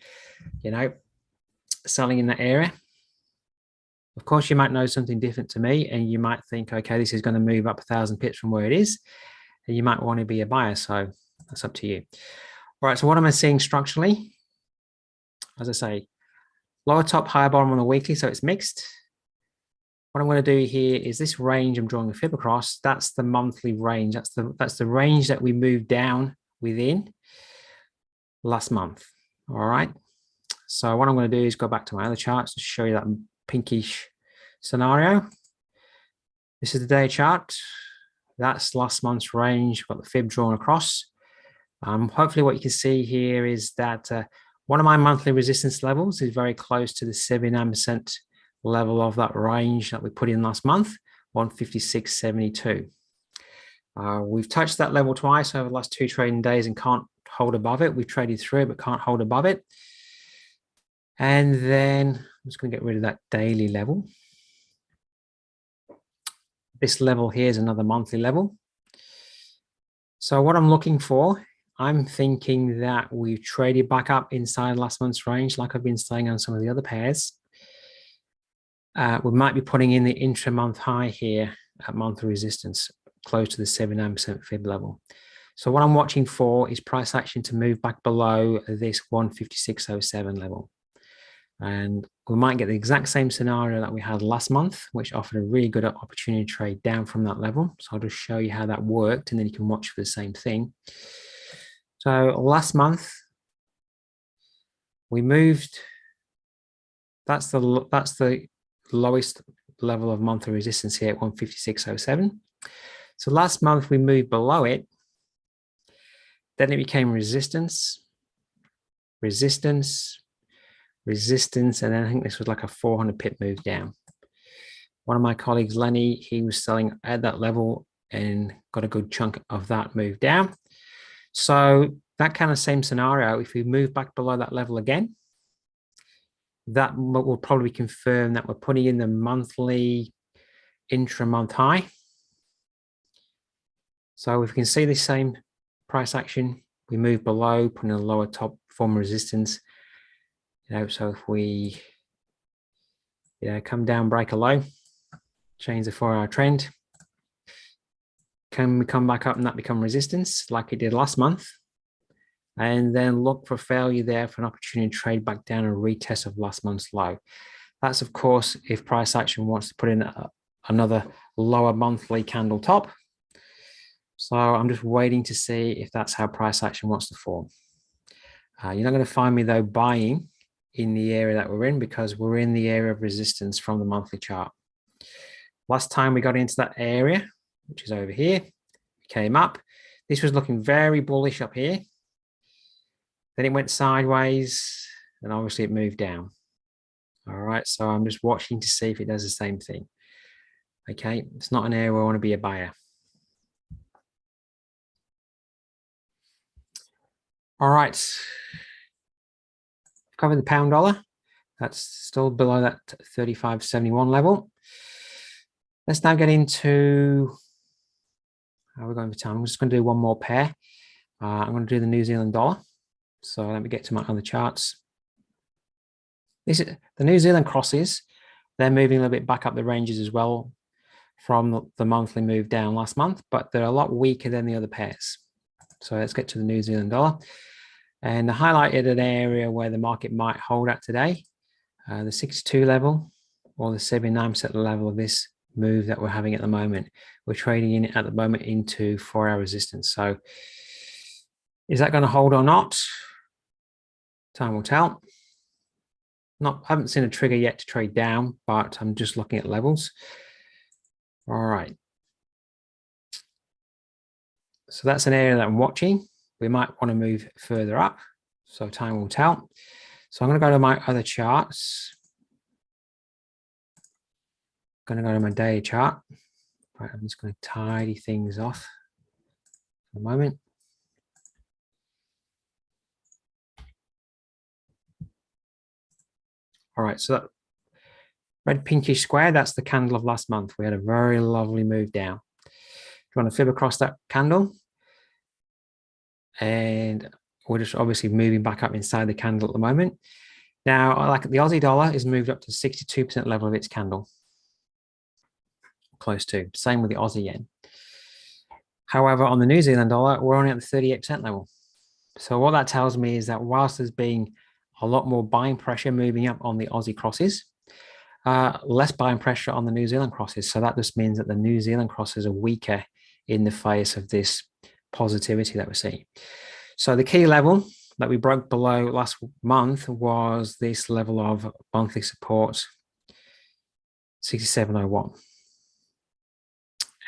selling in that area. Of course, you might know something different to me and you might think, okay, this is going to move up 1,000 pips from where it is. And you might want to be a buyer. So that's up to you. All right, so what am I seeing structurally? As I say, lower top, higher bottom on the weekly, so it's mixed. What I'm going to do here is this range I'm drawing a fib across. That's the monthly range. That's the range that we moved down within last month. All right. So what I'm going to do is go back to my other charts to show you that pinkish scenario. This is the day chart. That's last month's range. Got the fib drawn across. Hopefully what you can see here is that one of my monthly resistance levels is very close to the 79% level of that range that we put in last month, 156.72. We've touched that level twice over the last 2 trading days and can't hold above it. We've traded through it, but can't hold above it. And then I'm just going to get rid of that daily level. This level here is another monthly level. So what I'm looking for, I'm thinking that we've traded back up inside last month's range, like I've been saying on some of the other pairs. We might be putting in the intra-month high here at monthly resistance, close to the 79% fib level. So what I'm watching for is price action to move back below this 156.07 level. And we might get the exact same scenario that we had last month, which offered a really good opportunity to trade down from that level. So I'll just show you how that worked, and then you can watch for the same thing. So last month, we moved, that's the lowest level of monthly resistance here at 156.07. So last month we moved below it. Then it became resistance, resistance, resistance, and then I think this was like a 400 pip move down. One of my colleagues, Lenny, he was selling at that level and got a good chunk of that move down. So that kind of same scenario, if we move back below that level again, that will probably confirm that we're putting in the monthly intra-month high. So if we can see the same price action, we move below, putting a lower top form of resistance. So if we come down, break a low, change the 4-hour trend, can we come back up and that become resistance like it did last month? And then look for failure there for an opportunity to trade back down a retest of last month's low. That's, of course, if price action wants to put in another lower monthly candle top. So I'm just waiting to see if that's how price action wants to form. You're not going to find me, though, buying in the area that we're in because we're in the area of resistance from the monthly chart. Last time we got into that area, which is over here, we came up. This was looking very bullish up here. Then it went sideways, and obviously it moved down. All right, so I'm just watching to see if it does the same thing. Okay, it's not an area where I want to be a buyer. All right, cover the pound dollar. That's still below that 35.71 level. Let's now get into, how are we going for time? I'm just going to do one more pair. I'm going to do the New Zealand dollar. So let me get to my other charts. This is the New Zealand crosses. They're moving a little bit back up the ranges as well. from the monthly move down last month, but they're a lot weaker than the other pairs. So let's get to the New Zealand dollar. And I highlighted an area where the market might hold at today, the 62 level or the 79% level of this move that we're having at the moment. We're trading in at the moment into 4-hour resistance. So is that going to hold or not? Time will tell. I haven't seen a trigger yet to trade down, but I'm just looking at levels. All right. So that's an area that I'm watching. We might want to move further up. So time will tell. So I'm going to go to my other charts. I'm going to go to my daily chart. Right, I'm just going to tidy things off for a moment. All right, so that red pinkish square, that's the candle of last month. We had a very lovely move down. If you want to fib across that candle, and we're just obviously moving back up inside the candle at the moment. Now, like the Aussie dollar is moved up to 62% level of its candle. Close to. Same with the Aussie Yen. However, on the New Zealand dollar, we're only at the 38% level. So what that tells me is that whilst there's being a lot more buying pressure moving up on the Aussie crosses, less buying pressure on the New Zealand crosses. So that just means that the New Zealand crosses are weaker in the face of this positivity that we're seeing. So the key level that we broke below last month was this level of monthly support, 6701.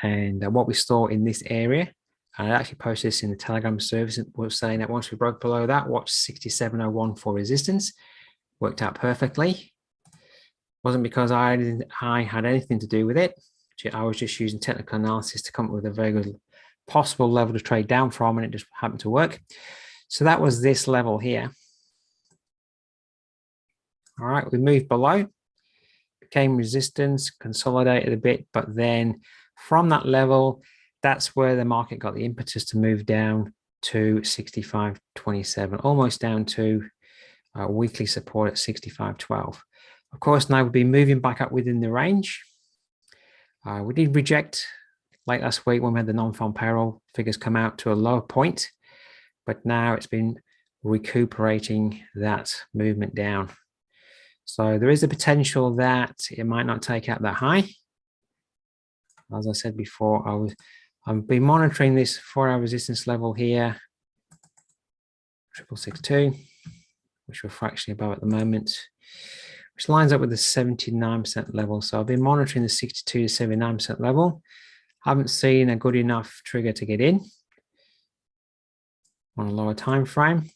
And what we saw in this area, and I actually posted this in the Telegram service, was saying that once we broke below that, watch 6701 for resistance. Worked out perfectly. Wasn't because I had anything to do with it. I was just using technical analysis to come up with a very good possible level to trade down from, and it just happened to work. So that was this level here. All right, we moved below, became resistance, consolidated a bit, but then from that level, that's where the market got the impetus to move down to 65.27, almost down to weekly support at 65.12. Of course, now we've been moving back up within the range. We did reject late last week when we had the non-farm payroll figures come out to a lower point, but now it's been recuperating that movement down. So there is a potential that it might not take out that high. As I said before, I've been monitoring this 4-hour resistance level here, 6662, which we're fractionally above at the moment, which lines up with the 79% level. So I've been monitoring the 62 to 79% level. Haven't seen a good enough trigger to get in on a lower time frame,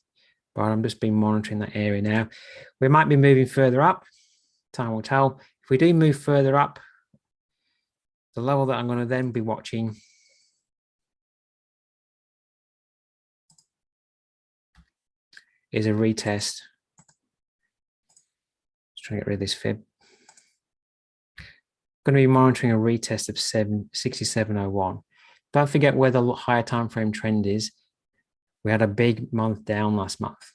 but I'm just been monitoring that area now. We might be moving further up. Time will tell. If we do move further up, the level that I'm going to then be watching is a retest. Just trying to get rid of this fib. Going to be monitoring a retest of 6701. Don't forget where the higher time frame trend is. We had a big month down last month.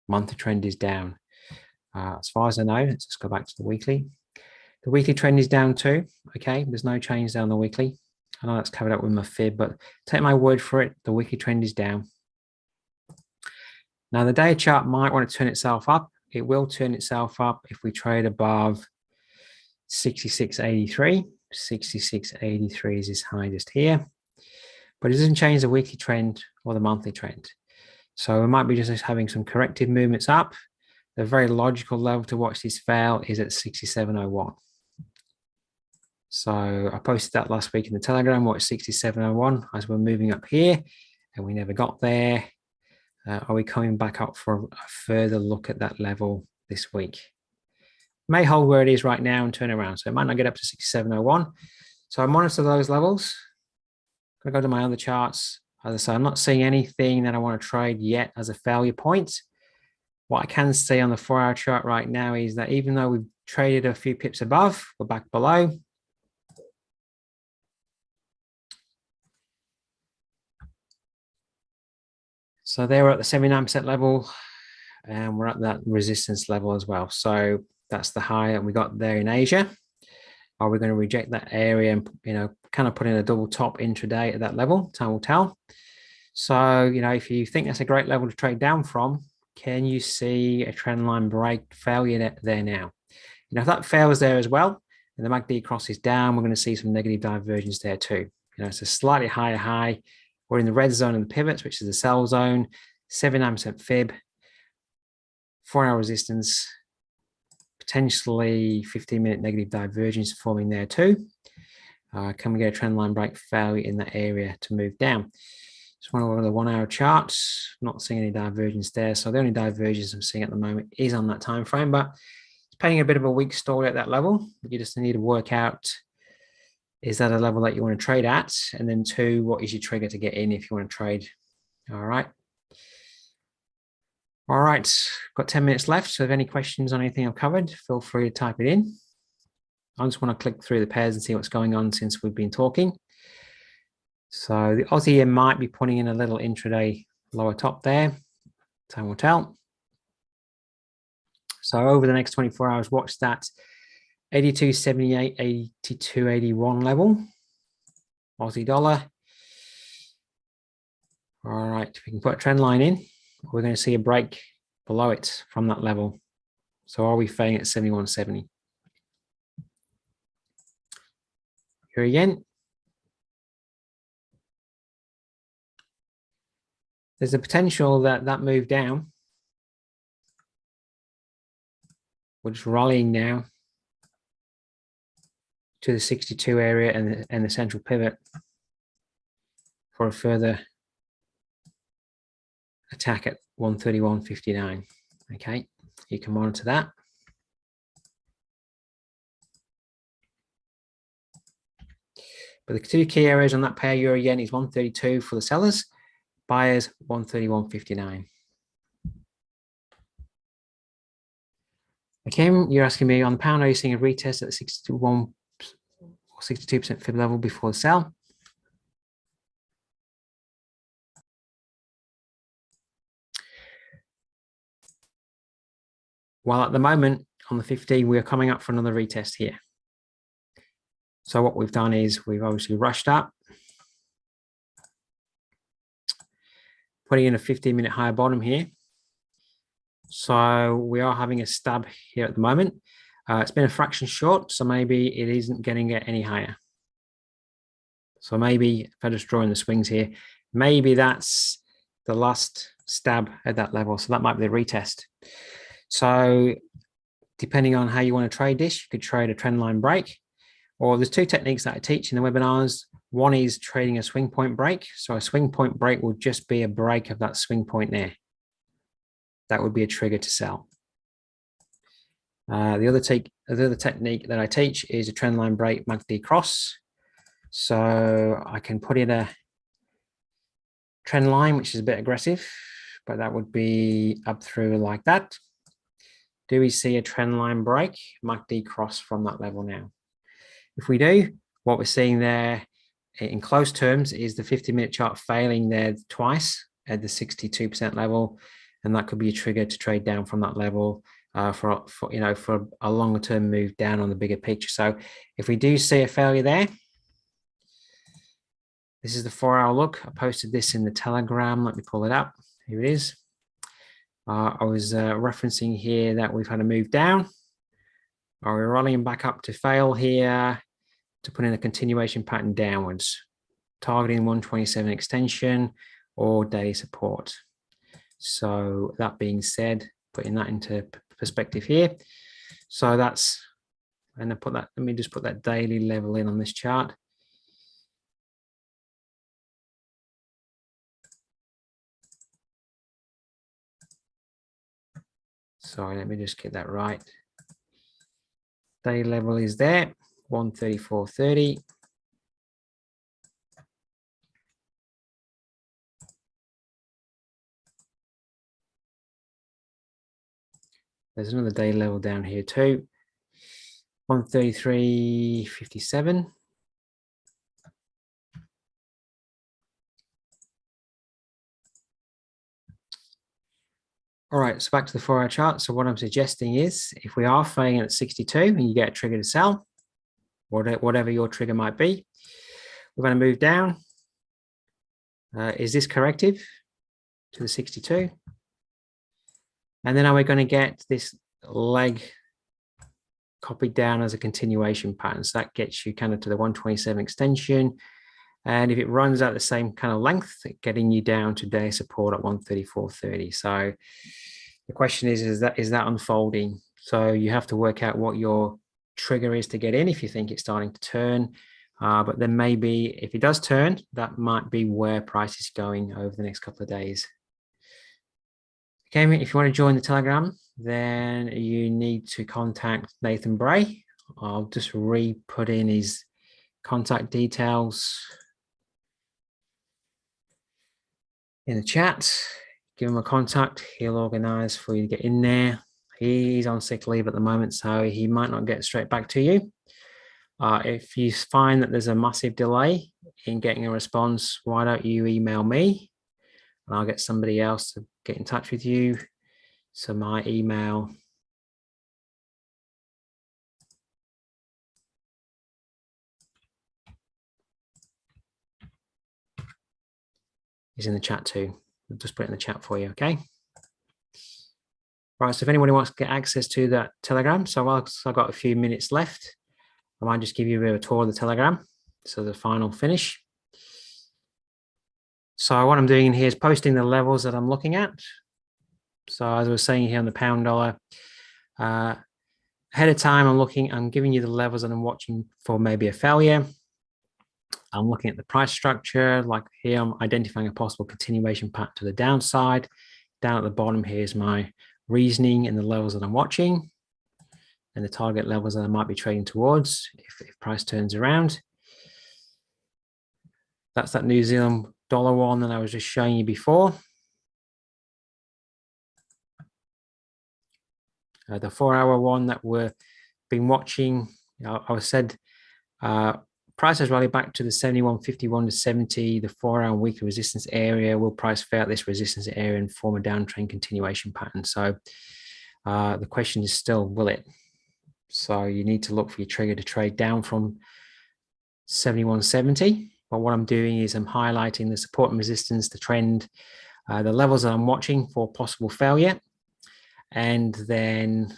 Monthly trend is down. As far as I know, let's just go back to the weekly. The weekly trend is down too. Okay, there's no change down the weekly. I know that's covered up with my fib, but take my word for it, the weekly trend is down. Now the day chart might want to turn itself up. It will turn itself up if we trade above 66.83. 66.83 is this high just here, but it doesn't change the weekly trend or the monthly trend. So we might be just having some corrective movements up. The very logical level to watch this fail is at 6701. So I posted that last week in the Telegram, watch 6701 as we're moving up here, and we never got there. Are we coming back up for a further look at that level this week? May hold where it is right now and turn around. So it might not get up to 6701. So I monitor those levels. I'm going to go to my other charts. As I say, I'm not seeing anything that I want to trade yet as a failure point. What I can see on the 4-hour chart right now is that even though we've traded a few pips above, we're back below. So they were at the 79% level, and we're at that resistance level as well. So that's the high that we got there in Asia. Are we going to reject that area and, kind of put in a double top intraday at that level? Time will tell. So, if you think that's a great level to trade down from, can you see a trend line break failure there now? If that fails there as well, and the MACD crosses down, we're going to see some negative divergence there too. It's a slightly higher high. We're in the red zone of the pivots, which is the sell zone, 79% fib, 4-hour resistance, potentially 15-minute negative divergence forming there too. Can we get a trend line break failure in that area to move down? Just want to look at the 1-hour charts. Not seeing any divergence there. So the only divergence I'm seeing at the moment is on that time frame, but it's painting a bit of a weak story at that level. You just need to work out, is that a level that you want to trade at? And then 2, what is your trigger to get in if you want to trade? All right. All right, got 10 minutes left. So if any questions on anything I've covered, feel free to type it in. I just want to click through the pairs and see what's going on since we've been talking. So the Aussie Yen might be putting in a little intraday lower top there. Time will tell. So over the next 24 hours, watch that 82.78, 82.81 level. Aussie dollar. All right, if we can put a trend line in, we're going to see a break below it from that level. So are we failing at 71.70? Here again. There's a potential that that move down. We're just rallying now to the 62 area and the central pivot for a further attack at 131.59. Okay, you can monitor that. But the 2 key areas on that pair euro yen is 132 for the sellers, buyers 131.59. Okay, you're asking me on the pound, are you seeing a retest at the 61 or 62% fib level before the sell? Well, at the moment on the 50, we're coming up for another retest here. So what we've done is we've obviously rushed up, putting in a 15-minute higher bottom here. So we are having a stab here at the moment. It's been a fraction short, so maybe it isn't getting it any higher. So maybe if I just draw in the swings here, maybe that's the last stab at that level. So that might be the retest. So depending on how you want to trade this, you could trade a trend line break, or there's 2 techniques that I teach in the webinars. One is trading a swing point break. So a swing point break will just be a break of that swing point there. That would be a trigger to sell. The other technique that I teach is a trend line break MACD cross. So I can put in a trend line, which is a bit aggressive, but that would be up through like that. Do we see a trend line break MACD cross from that level now? If we do, what we're seeing there in close terms is the 50-minute chart failing there twice at the 62% level. And that could be a trigger to trade down from that level for a longer term move down on the bigger picture. So if we do see a failure there, this is the 4-hour look. I posted this in the Telegram. Let me pull it up. Here it is. I was referencing here that we've had a move down. Are we rallying back up to fail here to put in a continuation pattern downwards, targeting 127 extension or daily support? So that being said, putting that into perspective here. So that's, and I put that, let me just put that daily level in on this chart. Sorry, let me just get that right. Daily level is there, 134.30. There's another day level down here too, 133.57. All right, so back to the 4-hour chart. So what I'm suggesting is if we are failing at 62 and you get a trigger to sell, whatever your trigger might be. We're going to move down. Is this corrective to the 62? And then are we going to get this leg copied down as a continuation pattern? So that gets you kind of to the 127 extension. And if it runs out the same kind of length, getting you down to day support at 134.30. So the question is that unfolding? So you have to work out what your trigger is to get in if you think it's starting to turn. But then maybe if it does turn, that might be where price is going over the next couple of days. Okay, if you want to join the Telegram, then you need to contact Nathan Bray. I'll just re-put in his contact details in the chat. Give him a contact. He'll organize for you to get in there. He's on sick leave at the moment, so he might not get straight back to you. If you find that there's a massive delay in getting a response, why don't you email me and I'll get somebody else to get in touch with you. So my email is in the chat too. I'll just put it in the chat for you, okay? Right, so if anybody wants to get access to that Telegram, so whilst I've got a few minutes left, I might just give you a bit of a tour of the Telegram. So the final finish. So what I'm doing in here is posting the levels that I'm looking at. So as I was saying here on the pound dollar, ahead of time, I'm giving you the levels that I'm watching for maybe a failure. I'm looking at the price structure, like here, I'm identifying a possible continuation pattern to the downside. Down at the bottom, here's my reasoning and the levels that I'm watching and the target levels that I might be trading towards if price turns around. That's that New Zealand dollar one that I was just showing you before. The 4-hour one that we've been watching, I said price has rallied back to the 71.51 to 70, the 4-hour weekly resistance area. Will price fail at this resistance area and form a downtrend continuation pattern? So the question is still, will it? So you need to look for your trigger to trade down from 71.70. But what I'm doing is I'm highlighting the support and resistance, the trend, the levels that I'm watching for possible failure. And then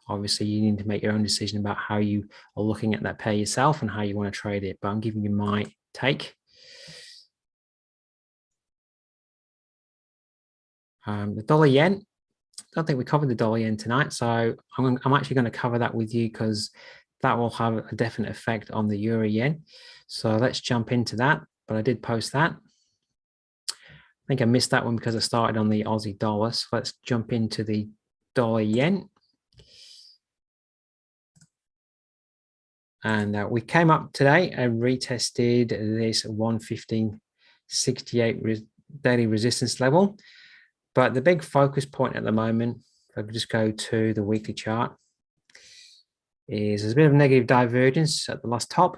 obviously you need to make your own decision about how you are looking at that pair yourself and how you want to trade it. But I'm giving you my take. The dollar yen, I don't think we covered the dollar yen tonight. So I'm actually going to cover that with you because that will have a definite effect on the euro yen. So let's jump into that. But I did post that. I think I missed that one because I started on the Aussie dollar. So let's jump into the dollar yen. And we came up today and retested this 115.68 daily resistance level. But the big focus point at the moment, if I could just go to the weekly chart, is there's a bit of negative divergence at the last top.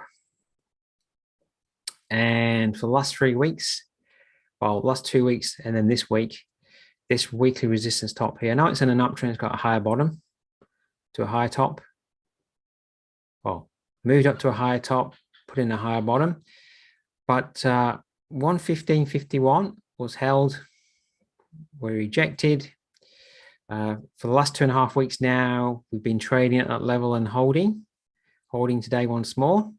And for the last 3 weeks, well, last 2 weeks, and then this week, this weekly resistance top here. Now it's in an uptrend, it's got a higher bottom to a higher top. Well, moved up to a higher top, put in a higher bottom. But 115.51 was held, were rejected. For the last 2.5 weeks now, we've been trading at that level and holding today once more.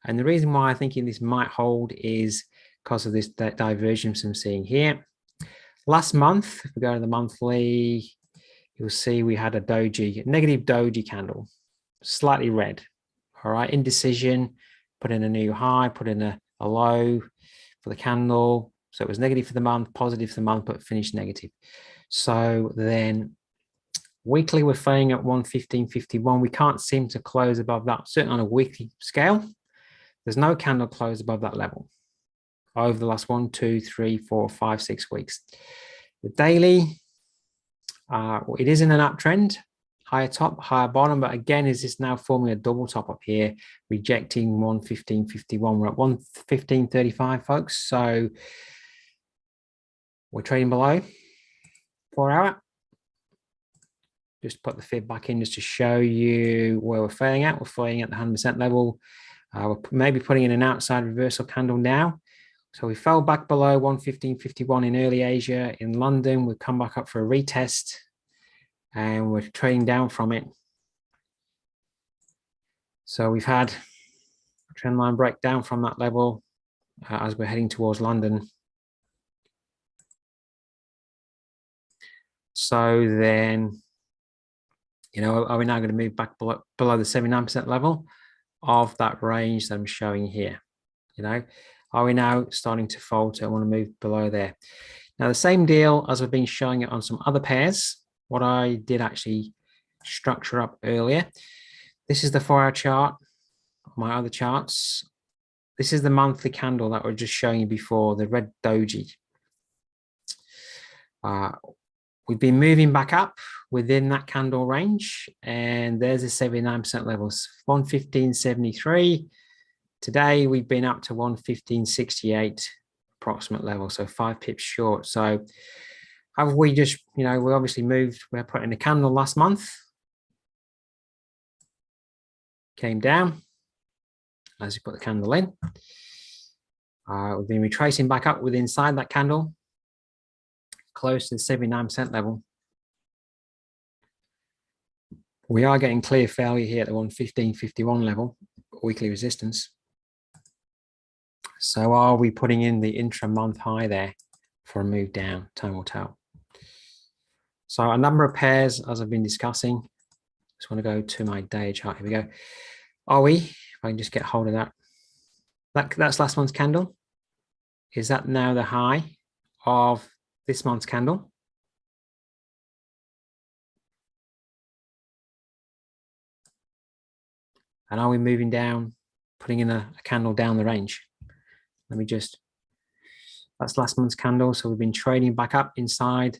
And the reason why I think this might hold is because of that divergence I'm seeing here. Last month, if we go to the monthly, you'll see we had a negative doji candle, slightly red. All right, indecision, put in a new high, put in a low for the candle. So it was negative for the month, positive for the month, but finished negative. So then weekly, we're failing at 115.51. We can't seem to close above that, certainly on a weekly scale. There's no candle close above that level over the last 1, 2, 3, 4, 5, 6 weeks. The daily, it is in an uptrend, higher top, higher bottom, but again, is this now forming a double top up here, rejecting 115.51. We're at 115.35, folks. So we're trading below 4-hour. just put the fib back in just to show you where we're failing at. We're failing at the 100% level. We're maybe putting in an outside reversal candle now. So we fell back below 115.51 in early Asia. In London, we've come back up for a retest and we're trading down from it. So we've had a trend line break down from that level as we're heading towards London. So then, are we now going to move back below the 79% level of that range that I'm showing here? Are we now starting to falter? I want to move below there. Now, the same deal as I've been showing it on some other pairs, what I did actually structure up earlier. This is the 4-hour chart, my other charts. This is the monthly candle that we're just showing you before, the red doji. We've been moving back up within that candle range, and there's the 79% levels, 115.73. Today, we've been up to 115.68 approximate level, so 5 pips short. So have we just, we obviously moved, we put in a candle last month, came down as we put the candle in. We've been retracing back up with inside that candle, close to the 79% level. We are getting clear failure here at the 115.51 level, weekly resistance. So are we putting in the intra-month high there for a move down? Time will tell. So a number of pairs, as I've been discussing. Just want to go to my day chart. Here we go. Are we? If I can just get hold of that. That's last month's candle. Is that now the high of this month's candle? And are we moving down, putting in a candle down the range? Let me just, that's last month's candle. So we've been trading back up inside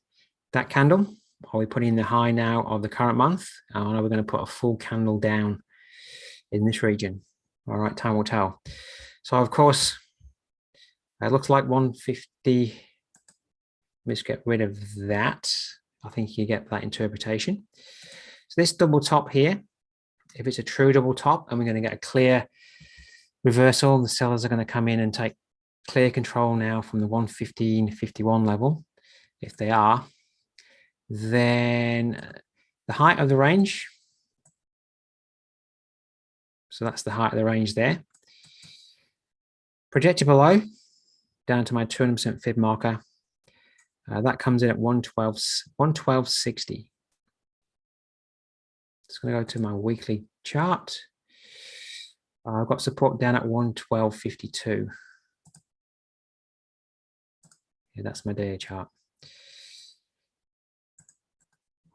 that candle. Are we putting in the high now of the current month? And are we going to put a full candle down in this region? All right, time will tell. So of course, it looks like 150. Let's get rid of that. I think you get that interpretation. So this double top here, if it's a true double top and we're going to get a clear reversal, the sellers are going to come in and take clear control now from the 115.51 level. If they are, then the height of the range, so that's the height of the range there, projected below down to my 200% fib marker, that comes in at 112.60. Just going to go to my weekly chart. I've got support down at 112.52. Yeah, that's my daily chart.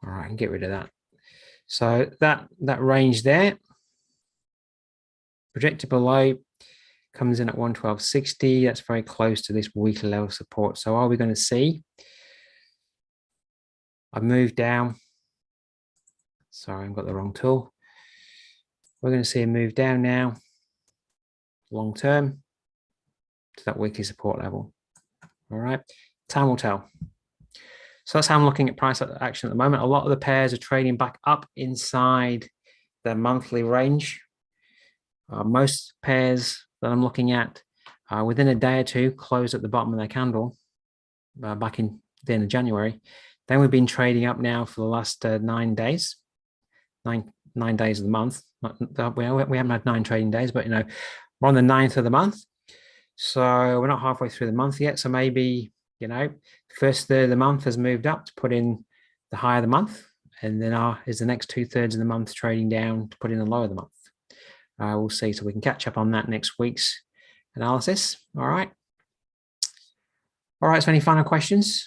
All right, I can get rid of that. So that range there, projected below, comes in at 112.60. That's very close to this weekly level support. So are we going to see a move down? Sorry, I've got the wrong tool. We're going to see a move down now, long term, to that weekly support level. All right, time will tell. So that's how I'm looking at price action at the moment. A lot of the pairs are trading back up inside the monthly range. Most pairs that I'm looking at within a day or two closed at the bottom of their candle back in the end of January. Then we've been trading up now for the last 9 days, nine days of the month. We haven't had 9 trading days, but we're on the 9th of the month. So we're not halfway through the month yet. So maybe, first third of the month has moved up to put in the high of the month. And then is the next 2/3 of the month trading down to put in the low of the month. We'll see. So we can catch up on that next week's analysis. All right. All right. So any final questions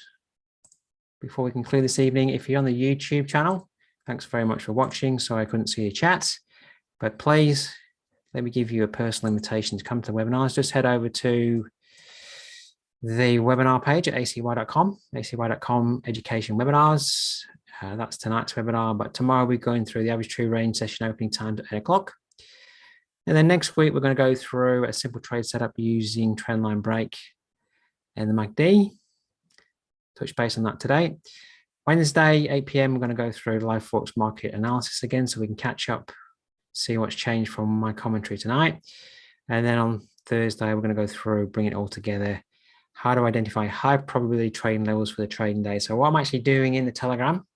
before we conclude this evening? If you're on the YouTube channel, thanks very much for watching. Sorry I couldn't see your chat, but please let me give you a personal invitation to come to the webinars. Just head over to the webinar page at acy.com, acy.com education webinars. That's tonight's webinar, but tomorrow we're going through the average true range session opening time at 8 o'clock. And then next week, we're going to go through a simple trade setup using trendline break and the MACD. Touch base on that today. Wednesday, 8 p.m, we're going to go through live Forex market analysis again, so we can catch up, see what's changed from my commentary tonight. And then on Thursday, we're going to go through, bring it all together. How to identify high probability trading levels for the trading day. So what I'm actually doing in the Telegram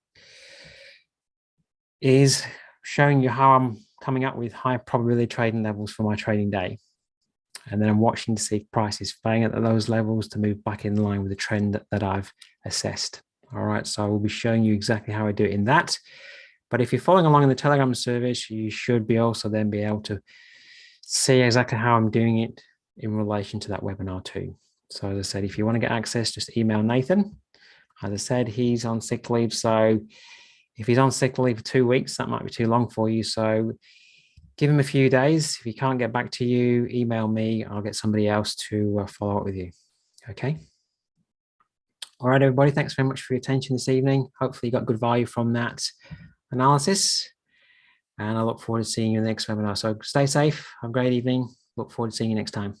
is showing you how I'm coming up with high probability trading levels for my trading day. And then I'm watching to see if price is failing at those levels to move back in line with the trend that I've assessed. All right, so I will be showing you exactly how I do it in that. But if you're following along in the Telegram service, you should be also then be able to see exactly how I'm doing it in relation to that webinar too. So as I said, if you want to get access, just email Nathan. As I said, he's on sick leave. So if he's on sick leave for 2 weeks, that might be too long for you. So give him a few days. If he can't get back to you, email me. I'll get somebody else to follow up with you. Okay. All right, everybody. Thanks very much for your attention this evening. Hopefully you got good value from that analysis. And I look forward to seeing you in the next webinar. So stay safe. Have a great evening. Look forward to seeing you next time.